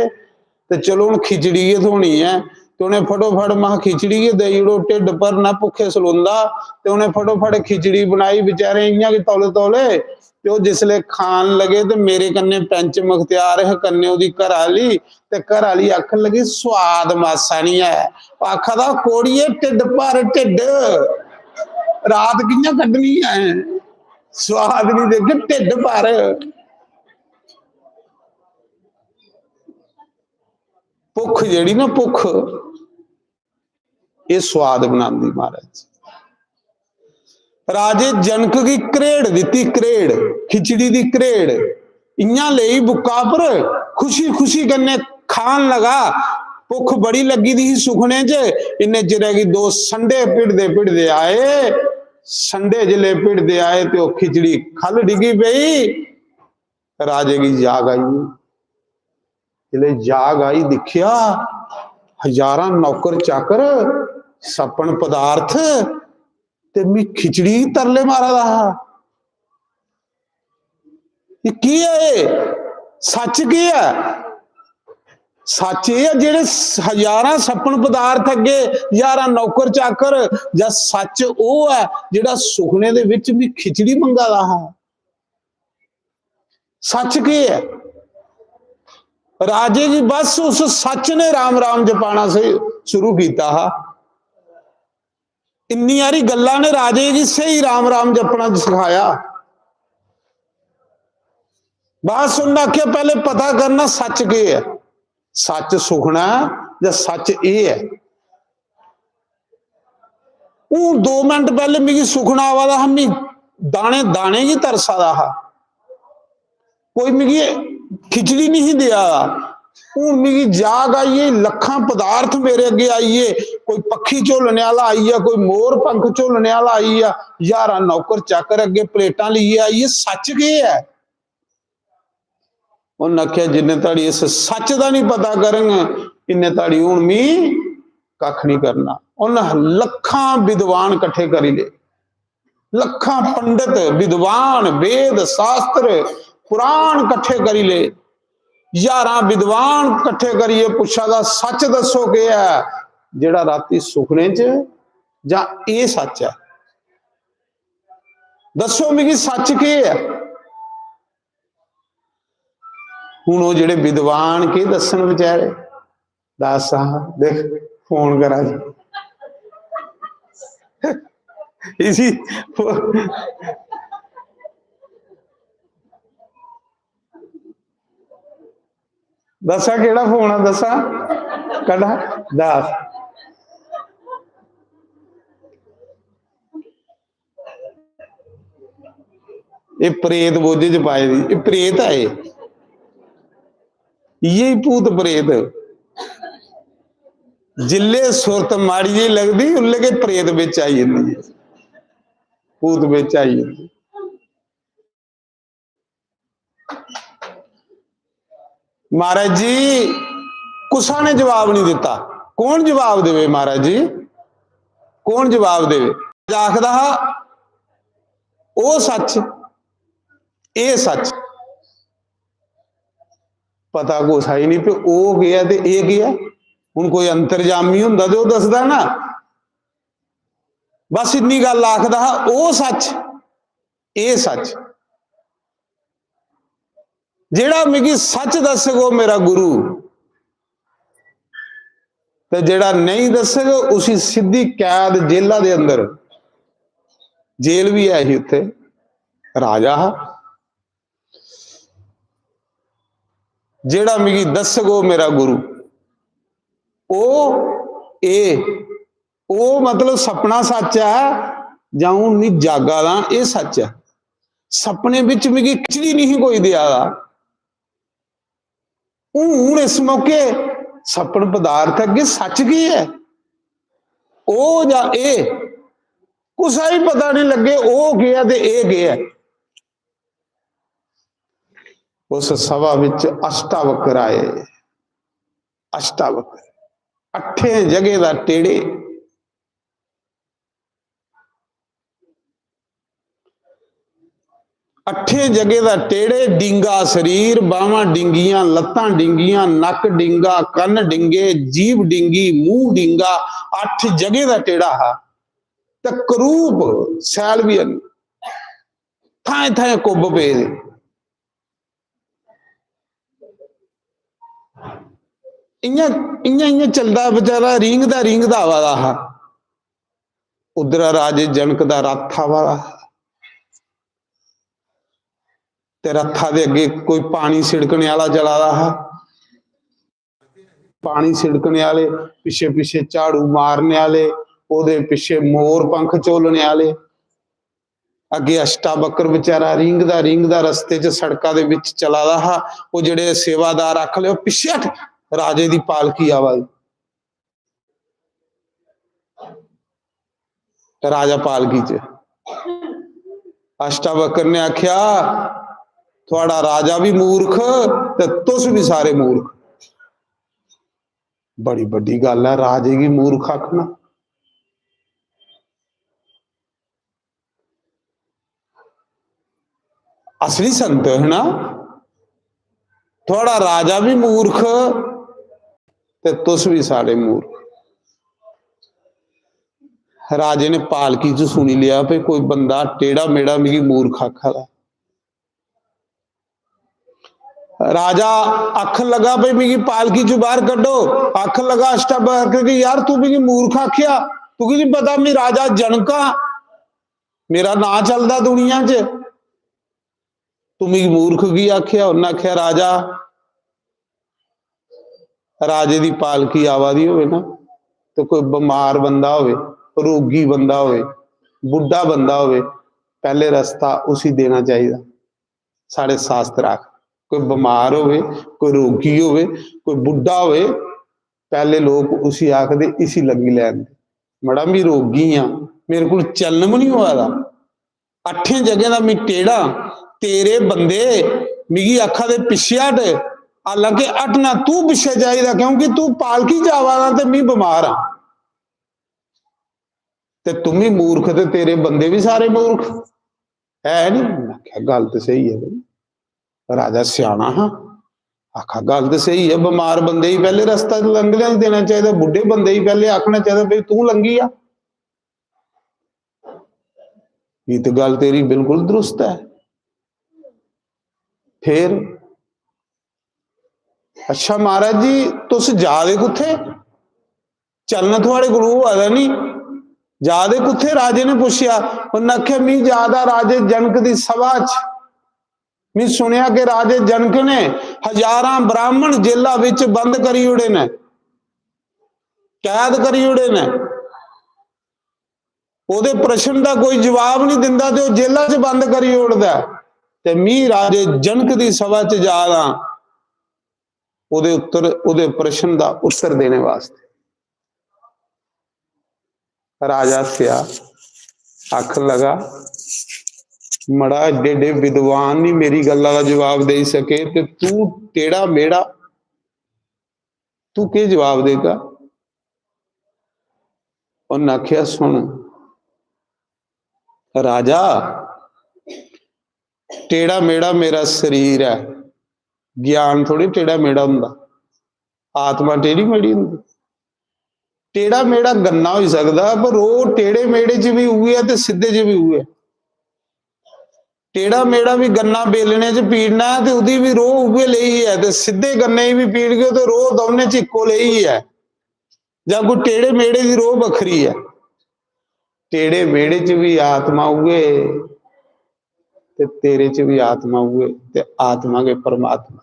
ते चलो हुण खिचड़ी गै धोनी है। ते उन्हें फटोफट महा खिचड़ी गै देई ओड़ो, ढिड भरना भुखे सलोंदा। ते उन्हें फटोफट खिचड़ी बनाई, बेचारे इयां कि तौले तौले। ते जिसले खान लगे तो मेरे कन्ने पेंच मुख्तियार है, कन्ने उहदी घरआली, ते घरआली आखन लगी स्वाद मासा नहीं है। आखदा कोड़िए ढिड भर, ढिड रात कियां कड्डनी है, स्वाद नहीं देखे ढिड भर। भुख जेड़ी ना भुख ये स्वाद बनांदी महाराज। राजे जनक की करेड़ दी, करेड़ खिचड़ी दी करेड़ इं ले बुक्का पर खुशी खुशी कन्ने खान लगा। भुख बड़ी लगी दी सुखने च। इन्ने चिरे की 2 संडे पिड़दे पिड़दे आए, संडे जिले पिड़दे आए तो खिचड़ी खल डिगी पई। राजे की जाग आई, जिले जाग आई दिखिया हजारां नौकर चाकर सपन पदार्थ ते मी खिचड़ी तरले मारा दा। ये की है, सच की है? सच ये जेड़े हजारां सपन पदार्थ अगे 11 नौकर चाकर, या सच वो है जेड़ा सुखने दे विच भी खिचड़ी मंगा दा है? सच की है? राजे जी बस उस सच ने राम राम जपाना से शुरू किया हा। इन्नी सारी गल्लां ने राजे जी सही राम राम जपना सिखाया। बस उन्हें आख्या पहले पता करना सच के है, सच सुखना या सच ये है। 2 मिनट पहले मिगी सुखना आवा दा, हम दाने दाने की तरसा दा हा, कोई मिगी खिचड़ी नहीं दिया। हूं मिगी जाग आईए, लखां पदार्थ मेरे अगे आईए, कोई पक्षी झोलने वाला आई है, कोई मोर पंख झोलने वाला आई है, 11 नौकर चाकर अगे प्लेटां लिए आई है। सच के है? उन्हें आख्या जिन्ने तड़ी इस सच का नहीं पता करेंगे इन्ने ताड़ी हुण मी कख नहीं करना। उन्हें लखां विद्वान कट्ठे करी ले, लखां पंडित विद्वान वेद शास्त्र पुराण कट्ठे करी ले, 11 विद्वान कट्ठे करिए पुछा दा सच दसो के है जेड़ा राती सुखने च जां ये सच है, दसो मिगी सच के है। हुण वो जेड़े विद्वान के दसन बेचारे, दस देख फोन करा जी इसी दसा केड़ा फोन है, दसा कड़ा दस ये प्रेत बोझे च पाए दी, ये प्रेत है, ये भूत प्रेत जिले सुरत माड़ी जी लगती उल्ले के प्रेत बिच आई जाती, भूत बिच आई जाती। महाराज जी कुसा ने जवाब नहीं दिता, कौन जवाब देवे महाराज जी, कौन जवाब देवे। आखदा ओ सच ए सच, पता कुछ है ही नहीं पे ओ गया ते ए गया। हुण कोई अंतरजामी हुंदा ते ओह दसदा ना, बस इन्नी गल आखदा ओ सच ए सच, जेड़ा मिगी सच दसगो मेरा गुरु, ते जेड़ा नहीं दसगो उसी सीधी कैद जेला दे अंदर, जेल भी है ही उत्थे, राजा जेड़ा मिगी दसगो मेरा गुरु ओ ए, ओ मतलब सपना सच है जां हुण मैं जागा दा ये सच है। सपने विच मिगी खिचड़ी नहीं कोई दिया, हुण इस मौके सपन पदार्थ अगे सच की है, ओ जां ए कुछ ही पता नहीं लगे, ओ गया ते ए गया। उस सभा विच अष्टावक्र आए, अष्टावक्र 8 जगह दा टेड़े, अठे जगह दा टेड़े, डिंगा शरीर, बावां डिंगियां, लत्तां डिंगियां, नक डिंगा, कन डिंगे, जीभ डिंगी, मूंह डिंगा, 8 जगह दा टेड़ा हा। ते करूप सैल भी थाए थाए कुब पे, इं चलदा बेचारा रींगदा आवा दा हा। उधर राजे जनक दा रथ आवा दा, ते रथा दे अगे कोई पानी छिड़कने वाला चला दा हा, पानी छिड़कने वाले पिछे पिछे झाड़ू मारने वाले, ओदे पिछे मोर पंख झोलने वाले, अगे अष्टावक्र बेचारा रींगदा रस्ते च सड़कों दे विच चला दा हा। वो जिहड़े सेवादार आख ले पिछे हट, राजे दी पालकी आवा, राजा पालकी च। अष्टावक्र ने आख्या थोड़ा राजा भी मूर्ख ते तुस भी सारे मूर्ख। बड़ी बड़ी गल है राजे की मूर्ख आखना। असली संत है ना, थोड़ा राजा भी मूर्ख ते तुस भी सारे मूर्ख। राजे ने पालकी च सुनी लिया भाई कोई बंदा टेढ़ा मेढ़ा मिगी मूर्ख आखा दा। राजा अख लगा भाई मिगी पालकी चो बाहर कड्डो, अख लगा अष्टावक्र कि यार तू मिगी मूर्ख आखिया, तू की नहीं पता मैं राजा जनका, मेरा ना चलदा दुनिया च, तू मिगी मूर्ख की आखिया। उन्हें आखिया राजा राजे दी पालकी आवा दी होवे ना, तो कोई बीमार बंदा होवे, रोगी बंदा होवे, बुढ़ा बंदा होवे, पहले रास्ता उसी देना चाहिए। साढ़े शास्त्र आख कोई बीमार होवे, कोई रोगी होवे, कोई बुढ़ा होवे, पहले लोग उसी आखदे इसी लगी लैन। मड़ा मैं रोगी हाँ, मेरे को चलन भी नहीं हुआ दा, 8 जगह का मैं टेढ़ा, तेरे बंदे मिगी अखा दे पिछे हट, हालांकि अटना तू पिछे चाहिए क्योंकि तू पालकी जावा ते मैं बीमार हाँ ते तुम ही मूर्ख ते तेरे बंदे भी सारे मूर्ख है नहीं। मैं क्या गल तो सही है भाई राजा सियाना हाँ आखा गल तो सही है बीमार बंदे ही पहले रस्ता लंघने नहीं देना चाहिए बुढ़े बंदे ही पहले आखना चाहिए भाई तू लंघी आ ये तो गल तेरी बिल्कुल दुरुस्त है। फिर अच्छा महाराज जी तुस जादे कुत्थे चलना थोड़े गुरु आदा नहीं जादे कुत्थे राजे ने पूछया उन्हें आख्या मैं ज्यादा राजे जनक दी सभा च मैं सुनिया कि राजे जनक ने हजारां ब्राह्मण जेलों विच बंद करी उड़े ने कैद करी उड़े ने ओदे प्रश्न का कोई जवाब नहीं दिंदा ते जेलों च बंद करी उड़दा ते मैं राजे जनक दी सभा च जा रहा ओदे उत्तर ओदे प्रश्न का उत्तर देने वास्ते। राजा सिया आखन लगा मड़ा एडे एडे विद्वान नहीं मेरी गल्ला का जवाब दे सके ते तू टेढ़ा मेढ़ा तू के जवाब देगा। उन्हें आख्या सुन राजा टेढ़ा मेढ़ा मेरा शरीर है ज्ञान थोड़ी टेढ़ा मेढ़ा हुंदा आत्मा टेढ़ी मेढ़ी हुंदी टेढ़ा मेढ़ा गन्ना हो सकता पर वो टेढ़े मेढ़े च भी हुए है ते सीधे च भी हुए टेढ़ा मेढ़ा भी गन्ना बेलने च पीड़ना है तो उदी भी रोह उगे ले ही है ते सीधे गन्ने भी पीड़ गए तो रोह दोने च इक्को ले ही है ਜਾਂ कोई टेढ़े मेढ़े की रोह बखरी है टेढ़े मेढ़े च भी आत्मा उगे ते तेरे च भी आत्मा उगे ते आत्मा के परमात्मा।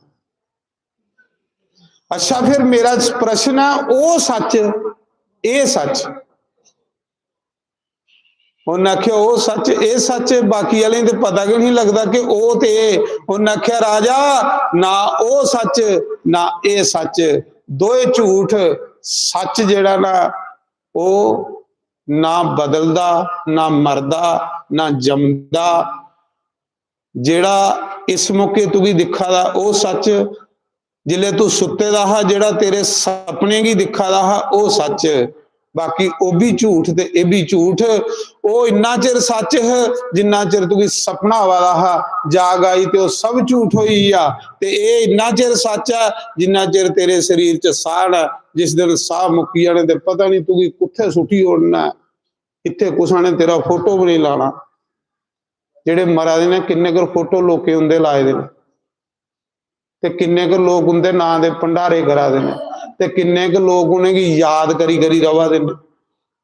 अच्छा फिर मेरा प्रश्न है वो सच ये सच उन्हें आख्या वो सच ये सच बाकी वाले तो पता क्यों नहीं लगता कि वो ते उन्हें आख्या राजा ना वो सच ना ये सच दोए झूठ सच जेड़ा ना वो ना बदलदा ना मरदा ना जमदा जेड़ा इस मौके तू भी दिखा दा वो सच जिले तू सुते दा हा जेड़ा तेरे सपने की दिखा दा हा वो सच बाकी वो भी झूठ ते ये भी झूठ वो इन्ना चिर सच है जिन्ना चिर तू सपना वाला हा जाग आई ते वो सब झूठ होई आ ते ये इन्ना चिर सच है जिन्ना चिर तेरे शरीर च साह है जिस दिन साह मुक्की जाने ते पता नहीं तू कुत्थे सुटी उड़ना इत्थे कुसा ने तेरा फोटो भी नहीं लाना जेड़े मरा दे ने किन्ने कर फोटो लोके उंदे लाए दे ते किन्ने कर लोग उंदे नां दे भंडारे करा दे ते किन्ने क लोग उन्हें याद करी करी रवा दे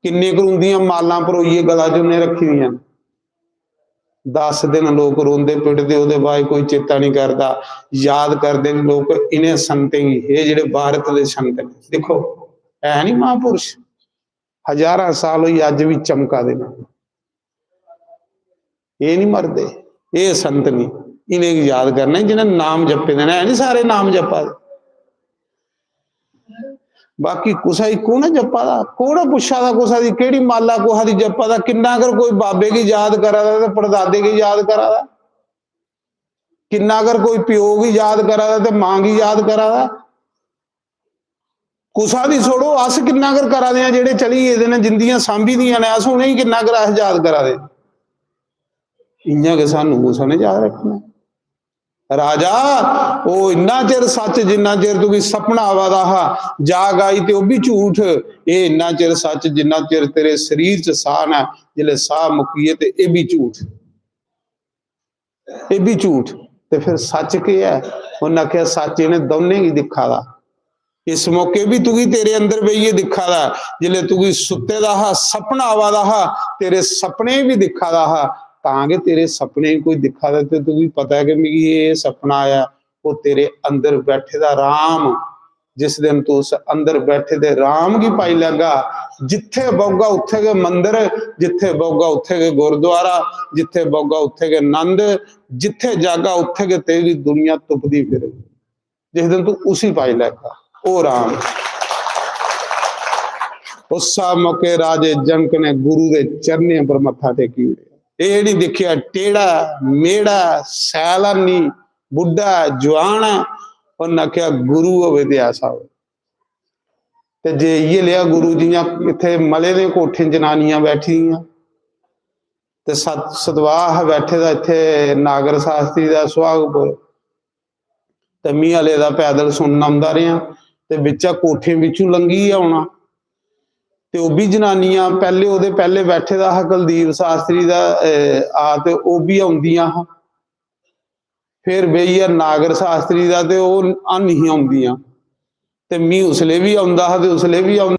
किन्ने कर उंदियां मालां भरोइए गला च उन्हें रखी हुई 10 दिन लोग रोंदे पिटदे उहदे बाद कोई चेता नहीं करता याद करते लोग इन्हें संतें गी ये जेडे भारत के संत ने देखो है नहीं महापुरुष हजारां साल हुई अज भी चमका दे ये नहीं मरदे ये संत नहीं इन्हें याद करना जिन्हें नाम जपे देना है नहीं सारे नाम जपा बाकी कुसा ही कौन जपा दा कौन पुछा दा कुसा दी केड़ी माला कुहा दी जपा दा किन्ना अगर कोई बाबे की याद करा दा ते परदादे की याद करा दा किन्ना अगर कोई प्यो की याद करा दा ते मां की याद करा दा कुसा दी छोड़ो अस किन्ना अगर करा दे जेड़े चली गए ने जिंदियां सांभी दियां ने अस उन्हें किन्ना कर अस याद करा दे इयां के सानू कुसा ने याद रखना राजा वो इन्ना चिर सच जिन्ना चिर तू सपना आवा दा हा जाग आई ते भी झूठ ये इन्ना चिर सच जिन्ना चिर तेरे शरीर च साह है जिले साह मुक्कीए ते ये भी झूठ ये भी झूठ ते फिर सच के है उन्हें आख्या सच इन्हें दोने ही दिखा दा इस मौके भी तू तेरे अंदर बईए दिखा दा जिले तू सुते दा हा सपना आवा दा हा तेरे सपने भी दिखा दा हा तांगे तेरे सपने कोई दिखा दे तो तू भी पता है कि मेरी ये सपना आया वो तेरे अंदर बैठे दा राम जिस दिन तू उस अंदर बैठे दे राम की पाई लगा जिथे बौगा उत्थे के मंदिर जिथे बौगा उत्थे के गुरुद्वारा जिथे बौगा उत्थे के नंद जिथे जागा उत्थे के तेरी दुनिया तुपदी फिर जिस दिन तू उसी पाई लगा ओ राम उस मौके राजे जनक ने गुरु के चरने पर मत्था टेकी उड़े ये नहीं देखिया टेढ़ा मेढ़ा सैलानी बुढ़ा जवान उन्हें आख्या गुरु होवे ते ऐसा हो। ते जे ये लिया गुरु जियां इत्थे मले दे कोठे जनानियां बैठी ते सतवाह बैठे दा इत्थे नागर शास्त्री दा सुहागपुर ते मी हले दा पैदल सुनन आंदा रहा ते बिचा कोठे बिचों लंघी आउणा ते ओह भी जनानियां पहले ओहदे पहले बैठे दा हा कुलदीप शास्त्री दा ते ओह भी आउंदियां हा फिर बई यार नागर शास्त्री दा ते ओह नहीं आउंदियां ते मी उसले भी आउंदा हा ते उसले भी आउंदा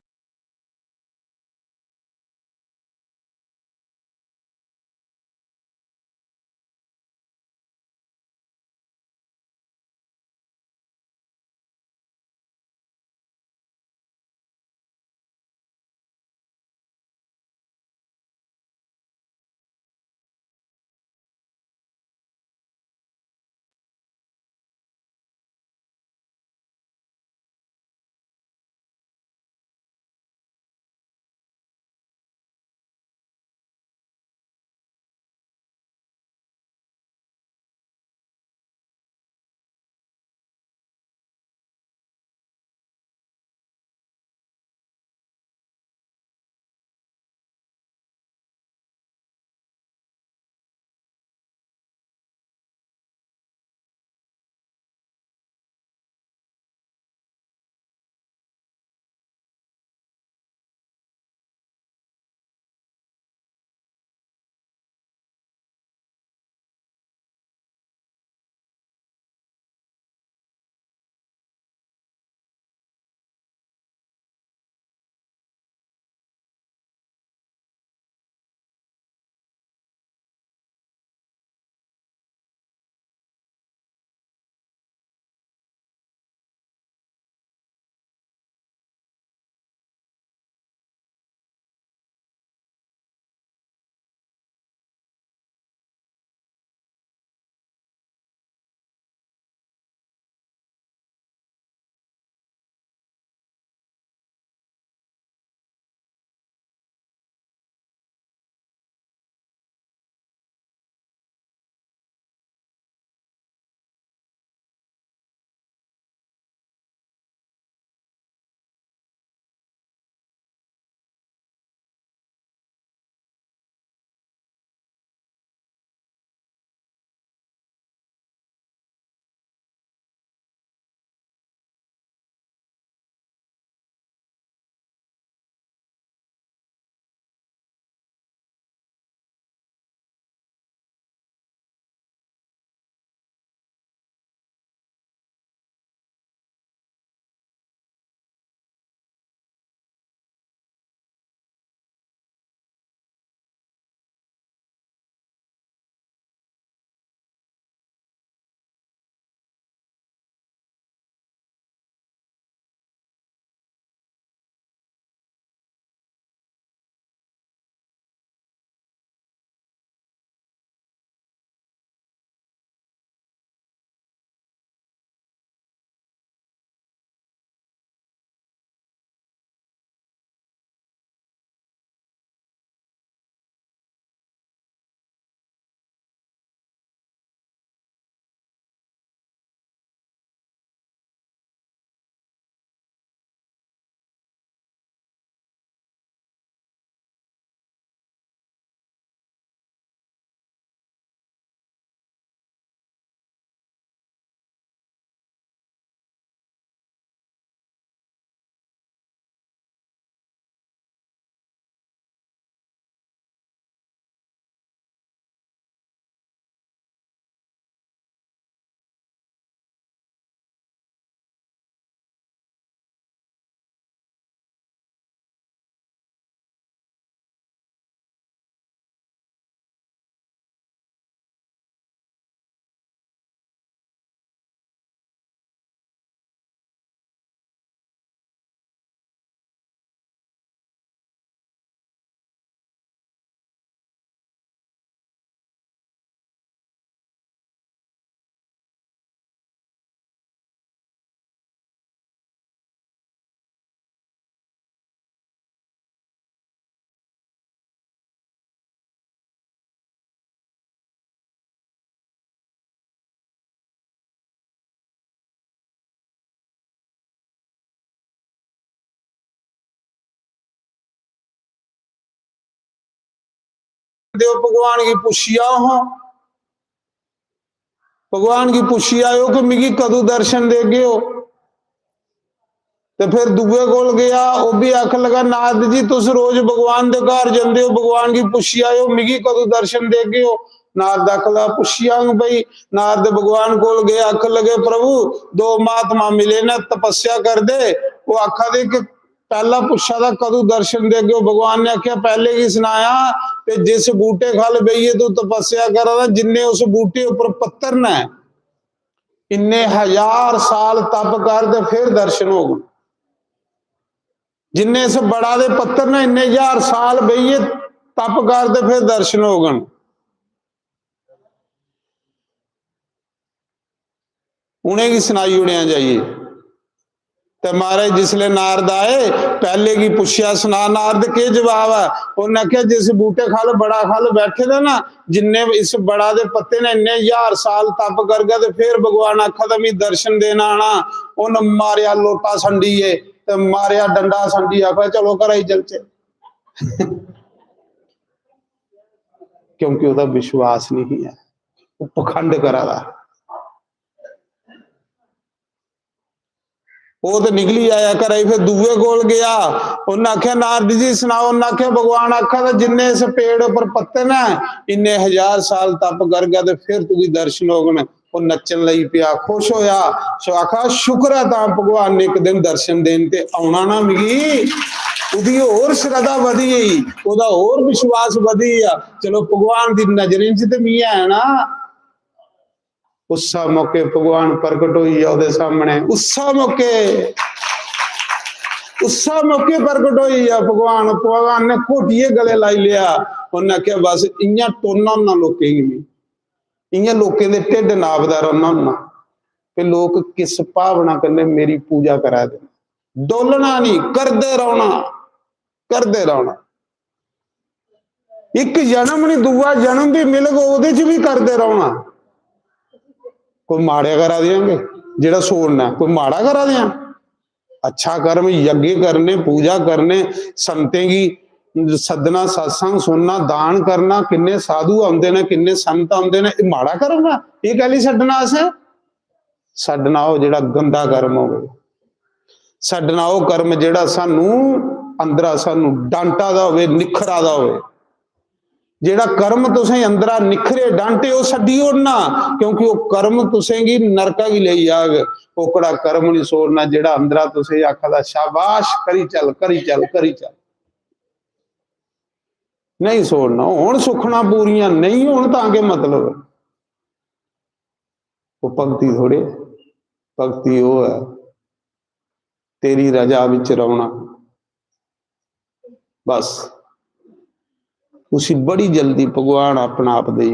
दो भगवान की पुछिया हो, भगवान की पुछी आयो कि मिगी कदू दर्शन देगे हो। तो फिर दुए कोल गया, वो भी आख लगा नाथ जी तुस रोज भगवान दे घर जाते हो, भगवान की पुछी आयो मिगी कदू दर्शन देगे हो। नारद आख लगा पुछिया भाई। नारद भगवान कोल गए, आख लगे प्रभु दो महात्मा मिले ना तपस्या कर दे, वो आखा दे कि पहला पुछा था कदू दर्शन देगे हो। भगवान ने आख्या पहले की सुनाया कि जिस बूटे खल बईए तू तपस्या कर रहा, जिन्ने उस बूटे उपर पत्थर न इन्ने 1000 साल तप कर दे फिर दर्शन हो गए। जिन्ने इस बड़ा दे पत्थर ने इन्ने 1000 साल बईए तप कर दे फिर दर्शन हो गए। उन्हें की सुनाई उड़िया जाइए। तो महाराज जिसले नारद आए पहले की पुछया सुना, नारद के जवाब है। उन्हें आख्या जिस बूटे खल बड़ा खल बैठे थे ना, जिन्ने इस बड़ा दे पत्ते ने इन्ने 1000 साल तप कर गया, तो फिर भगवान आखा था मैं दर्शन देना आना। उन मारिया लोटा संडीए, तो मारिया डंडा संडी, आखा चलो घर ही चलचे। क्योंकि उसका विश्वास नहीं है, वो पखंड करा था। वो तो निकली आया करे। फिर दुए कोल गया, उन्हें आख्या नारद जी सुनाओ। उन्हें आख्या भगवान आखा था जिन्ने इस पेड़ पर पत्ते ना इन्ने 1000 साल तप कर गया, तो फिर तुझी दर्शन हो गए। वो नचन लगी पिया, खुश होया, आखा शुक्र है ता भगवान ने एक दिन दर्शन देन ते आना ना मिगी। उदी होर श्रद्धा वधी गई, ओदा होर विश्वास वधी गया। चलो भगवान दी नजरें च ते मियां है ना। उस मौके भगवान प्रकट हुई है सामने, उस मौके प्रकट हुई है भगवान। भगवान ने घोटिए गले लाई लिया। उन्हें आख्या बस इं टोना ना लोकें भी, इं लोकें दे ढिड नापदा रहना हुन्ना कि लोग किस भावना कन्नै मेरी पूजा करा दे। डोलना नहीं, करदे रहना, करदे रहना। एक जन्म नहीं दूआ जन्म भी मिल गो उहदे च भी करदे रहना। कोई माड़ा करा देंगे जेड़ा सोड़ना, कोई माड़ा करा दें। अच्छा कर्म यज्ञ करने, पूजा करने, संतें की सदना सत्संग सुनना, दान करना, किन्ने साधु आते ने, किन्ने संत आते ने, माड़ा कर्म है ये कह ली छड्डना। असें छड्डना हो जेड़ा गंदा कर्म हो, छड्डना हो कर्म जेड़ा सानू अंदरा सानू डांटा दा होवे, निखरा दा होवे। जेड़ा कर्म तुसें अंदरा निखरे डांटे वो छड्डियो ना, क्योंकि वो कर्म तुसें की नरका की ले जाग। ओकड़ा कर्म नहीं सोड़ना जेड़ा अंदरा तुसें आखदा शाबाश करी चल, करी चल, करी चल। नहीं सोड़ना। हुण सुखना पूरियां नहीं होण तां के मतलब वो भगती थोड़े, भगती वो है तेरी रजा विच रहना। बस उसी बड़ी जल्दी भगवान अपना आप दे।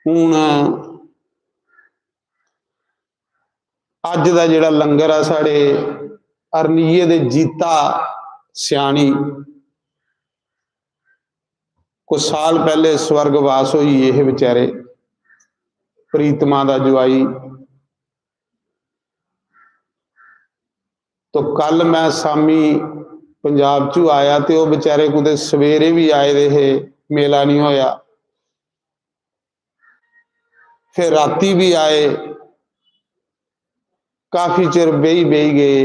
हुण अज दा जिहड़ा लंगर आ साडे अरनीए दे जीता सियाणी कुछ साल पहले स्वर्गवास होई ये बेचारे प्रीतमा दा जवाई। तो कल मैं सामी पंजाब चू आया तो वह बेचारे कुछ सवेरे भी आए रहे, मेला नहीं होया। फिर राती भी आए, काफी चिर बेही गए।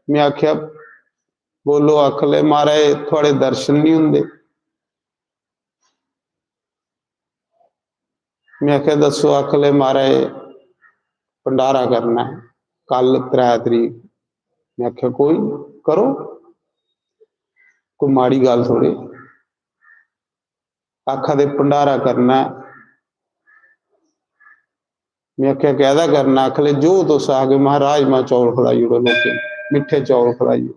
मैं आख्या बोलो, आख ले महाराज थोड़े दर्शन नहीं होंगे। मैं आख्या दसो, आख ले महाराज भंडारा करना है कल 3 तरीक। मैं आख्या कोई करो, कोई माड़ी गल थोड़े। आखा दे भंडारा करना। मैं आख्या कहदा करना, आख ले जो तुस आ गए। मैं राजमा चौल खिलाई ओड़ो, लोग मिठे चौल खिलाई।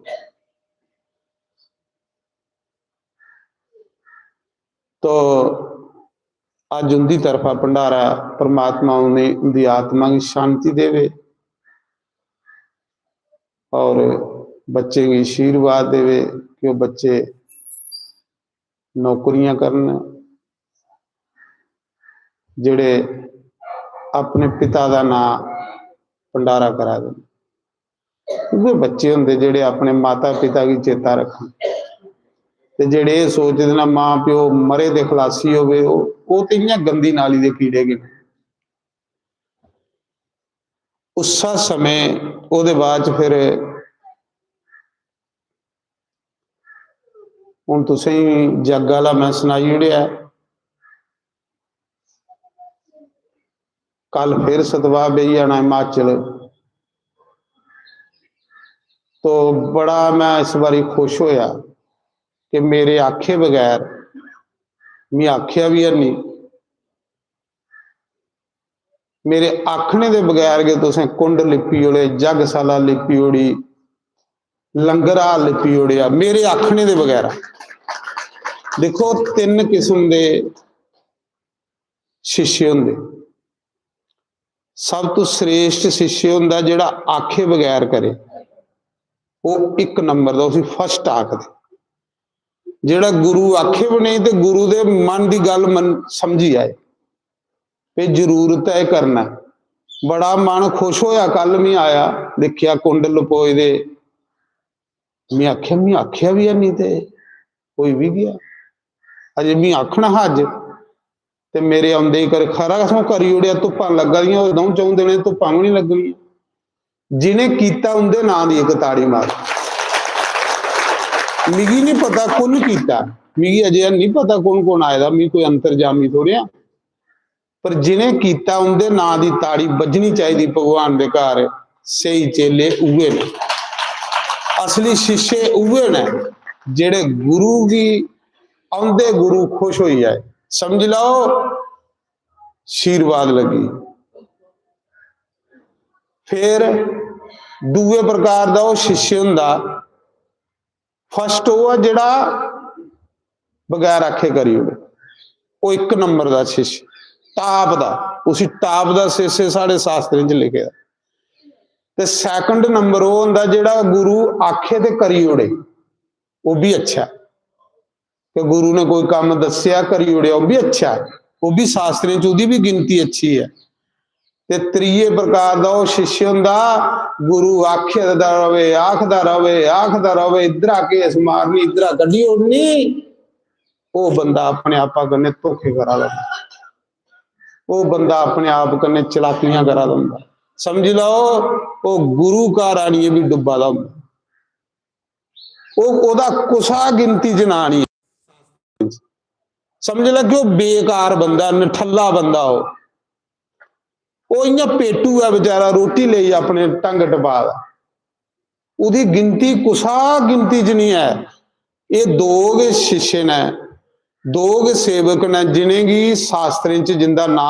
तो अज उनकी तरफा भंडारा परमात्मा उन्हें उनकी आत्मा की शांति देवे और बच्चे की आशीर्वाद देवे कि वो बच्चे नौकरियां करन, जिहड़े अपने पिता का नाम भंडारा करा दें। क्योंकि बच्चे होंगे जिहड़े अपने माता पिता की चेता रखन। ते जेड़े ये सोचदे ना मां प्यो मरे ते खलासी होवे ਉਹ ਤੇ इयां गंदी नाली दे कीड़े गिने। ਉਸਾ समय ਉਹਦੇ ਬਾਅਦ ਚ ਫਿਰ ਹੁਣ ਤੁਸੀਂ ਜੱਗ ਵਾਲਾ ਮੈਂ ਸੁਣਾਈ ਉੜਿਆ कल फिर सतवा बही जाना हिमाचल। तो बड़ा मैं इस बारी खुश होया कि मेरे आखे बगैर मैं आखिया भी है नहीं मेरे आखने के बगैर के तुसें कुंड लिपी ओड़े जगशाला लिपी ओड़ी लंगर हाल लिपी ओड़िया मेरे आखने के बगैर। देखो 3 किस्म के शिष्य होंगे। सब तो श्रेष्ठ शिष्य होंदा जिहड़ा आखे बगैर करे वो 1 नंबर का उसी फर्स्ट आखदे। जिहड़ा गुरु आखे भी नहीं तो गुरु दे मन की गल मन समझी आए भी जरूरत है करना। बड़ा मन खुश होया कल मैं आया देखिया कुंड लपोए दे मैं आख्या भी है नहीं ते कोई भी गया अजे मैं आखना हा अज ते मेरे आउंदे ही कर खरा कसों करी उड़िया धुप्पां लगा दियां उदों 4 दिने धुप्पां भी नहीं लगनी। जिन्हें कीता उनदे नां दी एक ताड़ी मार। मिगी नहीं पता कुन कीता मिगी अजे नहीं पता कौन कौन आया मैं कोई अंतरजामी थोड़िया पर जिन्हें कीता उनदे नां दी ताड़ी बजनी चाहिए भगवान दे घर। सही चेले उहे ने असली शिष्य उहे ने जेड़े गुरु की आउंदे गुरु खुश हो जाए समझ लो आशीर्वाद लगी। फिर दूए प्रकार का वह शिष्य हुंदा फर्स्ट वो जिहड़ा बगैर आखे करी उड़े वो 1 नंबर का शिष्य टाप का उसी टाप का शिष्य साढ़े शास्त्रों च लिखे ते सैकंड नंबर वो हुंदा जिहड़ा गुरु आखे ते करी उड़े वो भी अच्छा कि गुरु ने कोई काम दसिया करी उड़िया वो भी अच्छा है वो भी शास्त्रों च उसकी भी गिनती अच्छी है। ते त्रीए प्रकार का वह शिष्य हुंदा गुरु आखदा रवे इधर आके इस मारनी इधर कड्डी उड़नी वो बंदा अपने आपा कन्ने धोखे करा लैंदा वो बंदा अपने आप कन्ने चलाकियां करा लैंदा। समझ लो वो गुरु का रानी भी डुब्बा दा ओदा कुसा गिनती च ना नहीं समझ लो कि वो बेकार बंदा नठल्ला बंदा वो इयां पेटू है बेचारा रोटी ले अपने टंग टपा उदी गिनती कुसा गिनती च नहीं है। ये 2 शिष्य ने 2 सेवक ने जिन्हें की शास्त्रों च जिंदा ना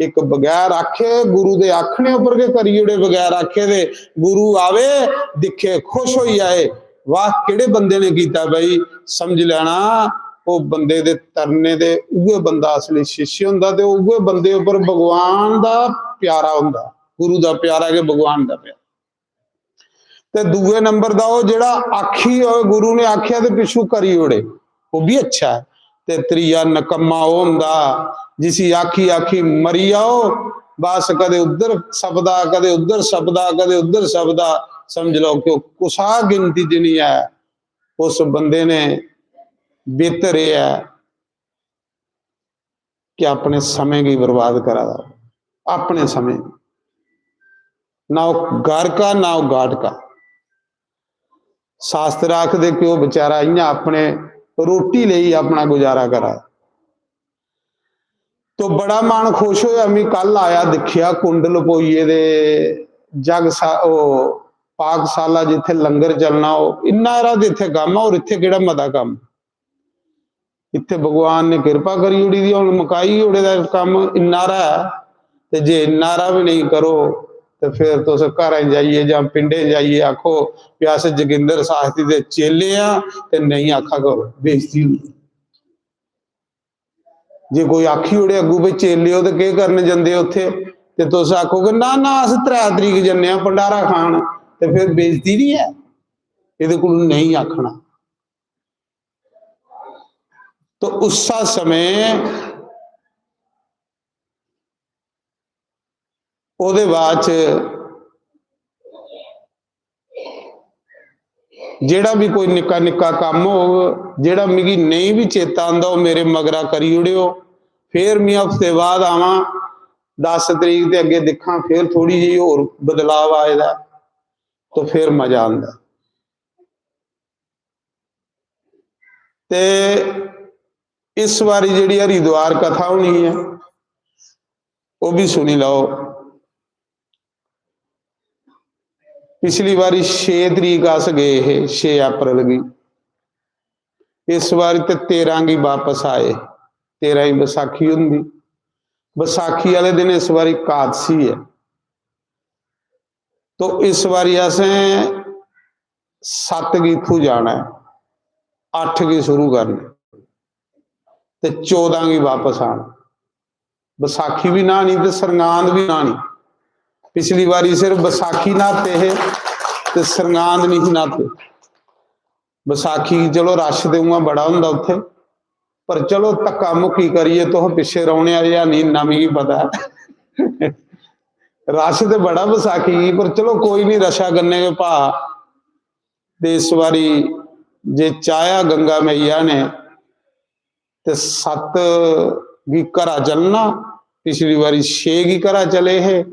एक बगैर आखे गुरु दे आखने उपर के करी उड़े बगैर आखे दे गुरु आवे दिखे खुश हो जाए वाह किहड़े बंदे ने कीता भाई समझ लेना वो बंदे दे तरने दे उहे बंदा असली शिष्य हुंदा ते उहे बंदे उपर भगवान दा प्यारा हुंदा गुरु दा प्यारा के भगवान दा प्यारा। ते दूए नंबर दा वो जिहड़ा आखी गुरु ने आख्या ते पिछू करी उड़े वो भी अच्छा है। ते त्रीया नकम्मा वो हुंदा जिसी आखी आखी मरी आओ बस कदे उधर शब्दा कदे उधर शब्दा कदे उधर शब्दा समझ लो कि कुसा गिनती च नहीं है। उस बंदे ने बेहतर यह है कि अपने समय की बर्बाद करा अपने समय ना वो घर का ना वो घाट का। शास्त्र आखदे कि वो बेचारा इयां अपने रोटी ले ही अपना गुजारा करा। तो बड़ा मन खुश होया मैं कल आया दिखिया कुंड लपोइए दे जग पाकशाला जिथे लंगर चलना इन्ना इत्थे काम और इत्थे किहड़ा मता काम इत्थे भगवान ने कृपा करी उड़ी दी हुण मुकाई उड़े दा काम इन्नारा ते जे इन्नारा भी नहीं करो तो फिर तुस घर जाइए जां पिंडे जाइए आखो कि अस जोगिंदर शास्त्री दे चेले आ ते नहीं आखा करो बेइज्जती हुंदी। जे कोई आखी उड़े अगू भी चेले हो तो क्या करने जांदे उत्थे ते तुस आखोगे ना ना अस 3 तरीक जन्ने आ भंडारा खान ते फिर बेइज्जती नहीं है इहदे कोल नहीं आखना। तो उस समय ओदे बाद जेड़ा भी कोई निक्का निक्का काम हो, जेड़ा मिगी नहीं भी चेता आंदा वो मेरे मगरा करी उड़ियो। फिर मैं हफ्ते बाद आवा 10 तरीक के अगे दिखा, फिर थोड़ी जी होर बदलाव आएगा तो फिर मजा आंदा। ते इस बारी जिहड़ी हरिद्वार कथा होनी है वो भी सुनी लो। पिछली बारी 6 तरीक अस गए, 6 अप्रैल की। इस बारी तो 13 की वापस आए। 13 ही बैसाखी होंगी। बैसाखी वाले दिन इस बारी एकादशी है, तो इस बारी असें 7 की इथू जाना है, 8 की शुरू करनी ते 14 की वापस आना। बैसाखी भी नहानी ते सरगांद भी नहानी। पिछली बारी सिर्फ बैसाखी नहाते है ते सरगांद नहीं नहाते। बैसाखी चलो रश दूंगा बड़ा होंदा उत्थे, पर चलो धक्का मुक्की करिए तो पिछे रौने वाले या नहीं ना भी पता है। रश तो बड़ा बैसाखी, पर चलो कोई नहीं, रशा गन्ने के भा। इस बारी जे चाया गंगा मैया ने ते 7 की घरा चलना। पिछली बारी 6 की घरा चले है,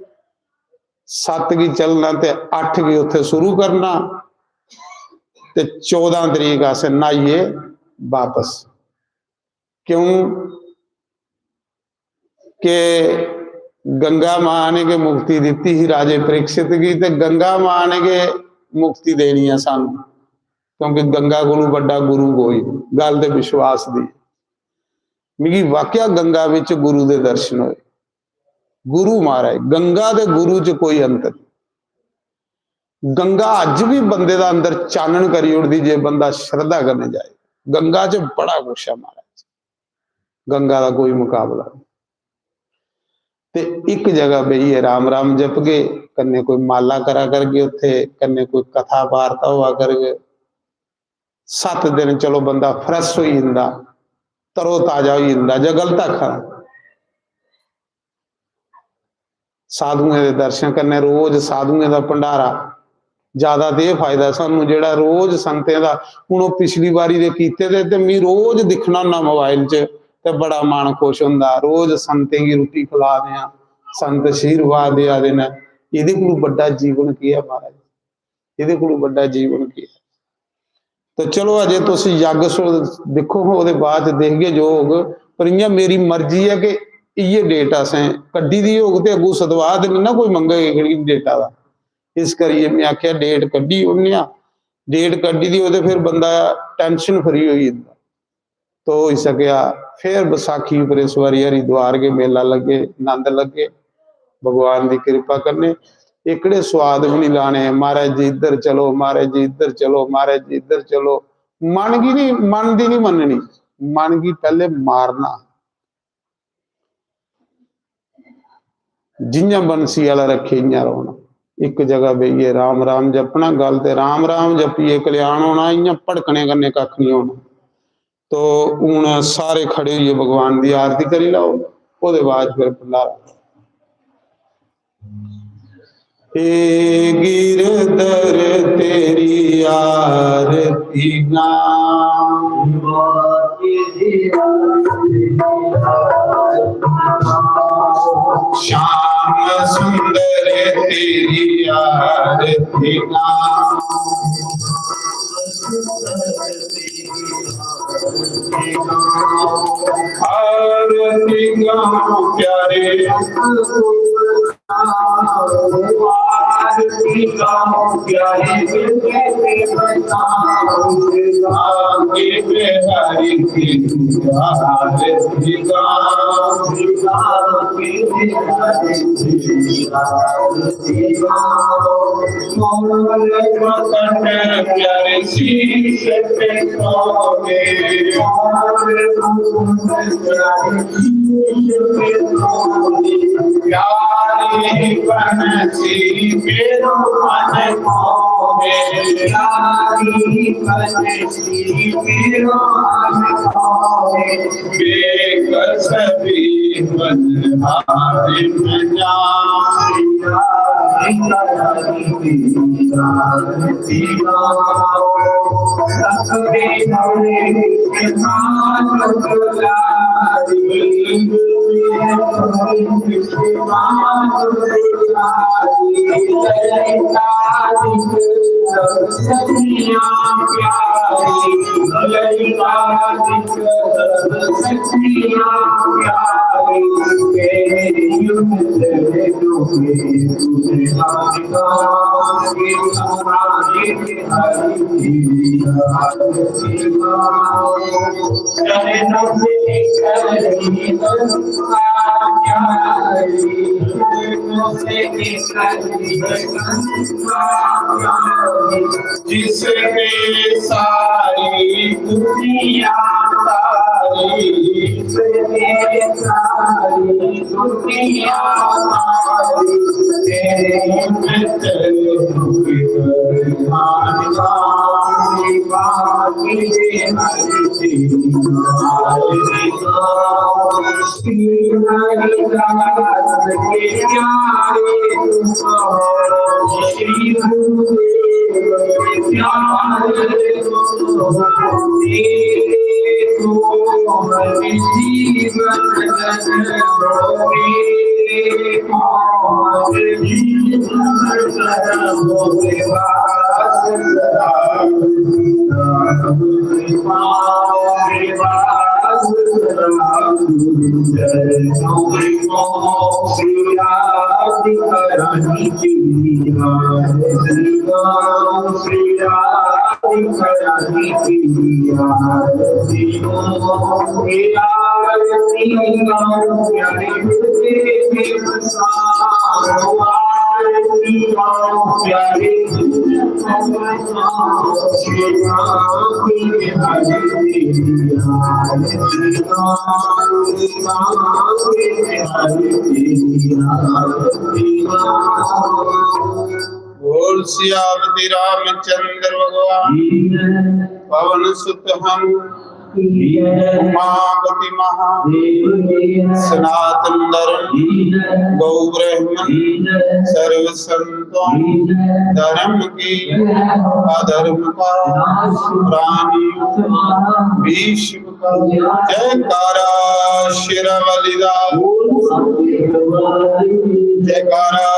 7 की चलना ते 8 की उत्थे शुरू करना ते 14 तरीक अस नहाइए वापस। क्यों के गंगा मां ने के मुक्ति दी ही राजे परीक्षित की, ते गंगा मां ने के मुक्ति देनी है सानू, क्योंकि गंगा कोलू बड़ा गुरु कोई गल ते विश्वास दी। मिगी वाकया गंगा विच गुरु दे दर्शन होए। गुरु महाराज गंगा दे गुरु च कोई अंतर। गंगा अज भी बंदे दा अंदर चानन करी उड़दी जे बंदा श्रद्धा करने जाए। गंगा च बड़ा कुछ है महाराज, गंगा का कोई मुकाबला नहीं। ते एक जगह बहिए राम राम जप के, कन्ने कोई माला करा करके उत्थे, कन्ने कोई कथा वार्ता हुआ करके 7 दिन चलो बंदा फ्रेश हो जाता, तरो ताजा हो जाता। जो गलत आखा साधुओं के दर्शन करने, रोज साधुओं का भंडारा। ज्यादा तो यह फायदा सानू जेड़ा रोज संतें का। हुण पिछली बारी दे कीते ते मैं रोज दिखना हुन्ना मोबाइल च, ते बड़ा मन खुश हुंदा। रोज संतें की रोटी खिला दें, संत आशीर्वाद दिया देना। इहदे कोलों बड़ा जीवन की है महाराज, इहदे कोलों बड़ा जीवन की है। तो चलो अजे तुम यज्ञ देखो, वो बाद देखिए जो होग। पर इं मेरी मर्जी है कि ये डेट असें कड्डी दी होग, तो अगू सदवा तो नहीं ना कोई मंगे कि डेटा का। इस करिए मैं आख्या डेट कड्डी उन्हें, डेट कड्डी दी होते फिर बंदा टेंशन फ्री हो जाता। तो हो सकिया फिर बैसाखी पर इस बारी हरिद्वार के मेला लगे, आनंद लगे, भगवान की कृपा करने। एकड़े स्वाद भी नहीं लाने, महाराज जी इधर चलो, महाराज जी इधर चलो, महाराज जी इधर चलो। मन की नहीं, मन की नहीं मननी, मन की पहले मारना। जियां बंसी वाला रखे इं रोना। एक जगह बहिए राम राम जपना, गल ते राम राम जपीए कल्याण होना, इं भड़कने कन्ने कख नहीं होना। तो हूँ सारे खड़े हुए भगवान की आरती करी लाओ, वो बाद फिर भंडारा। हे गिरधर तेरी आरती नाम, श्याम सुंदर तेरी आरती नाम, आरती गाओ प्यारे, आरती गाओ प्यारे, आगे बिहारी की आरती गाओ, प्यारे शीश पे सोगे, प्यारी बंसी मेरो मन खोगे, प्यारी बंसी मेरो मन खोगे, बेकसबी बलिहारी में जाए, जिसने सारी दुनिया तारी, जिसने सारी दुनिया तारी, तेरे बोल सियावती रामचंद्र भगवान पवन सुत हनुमान उमापति महा सनातन धर्म गौ ब्राह्मण सर्व संतों धर्म की अधर्म का प्राणी विश्व का जयकारा शेरा वाली जयकारा।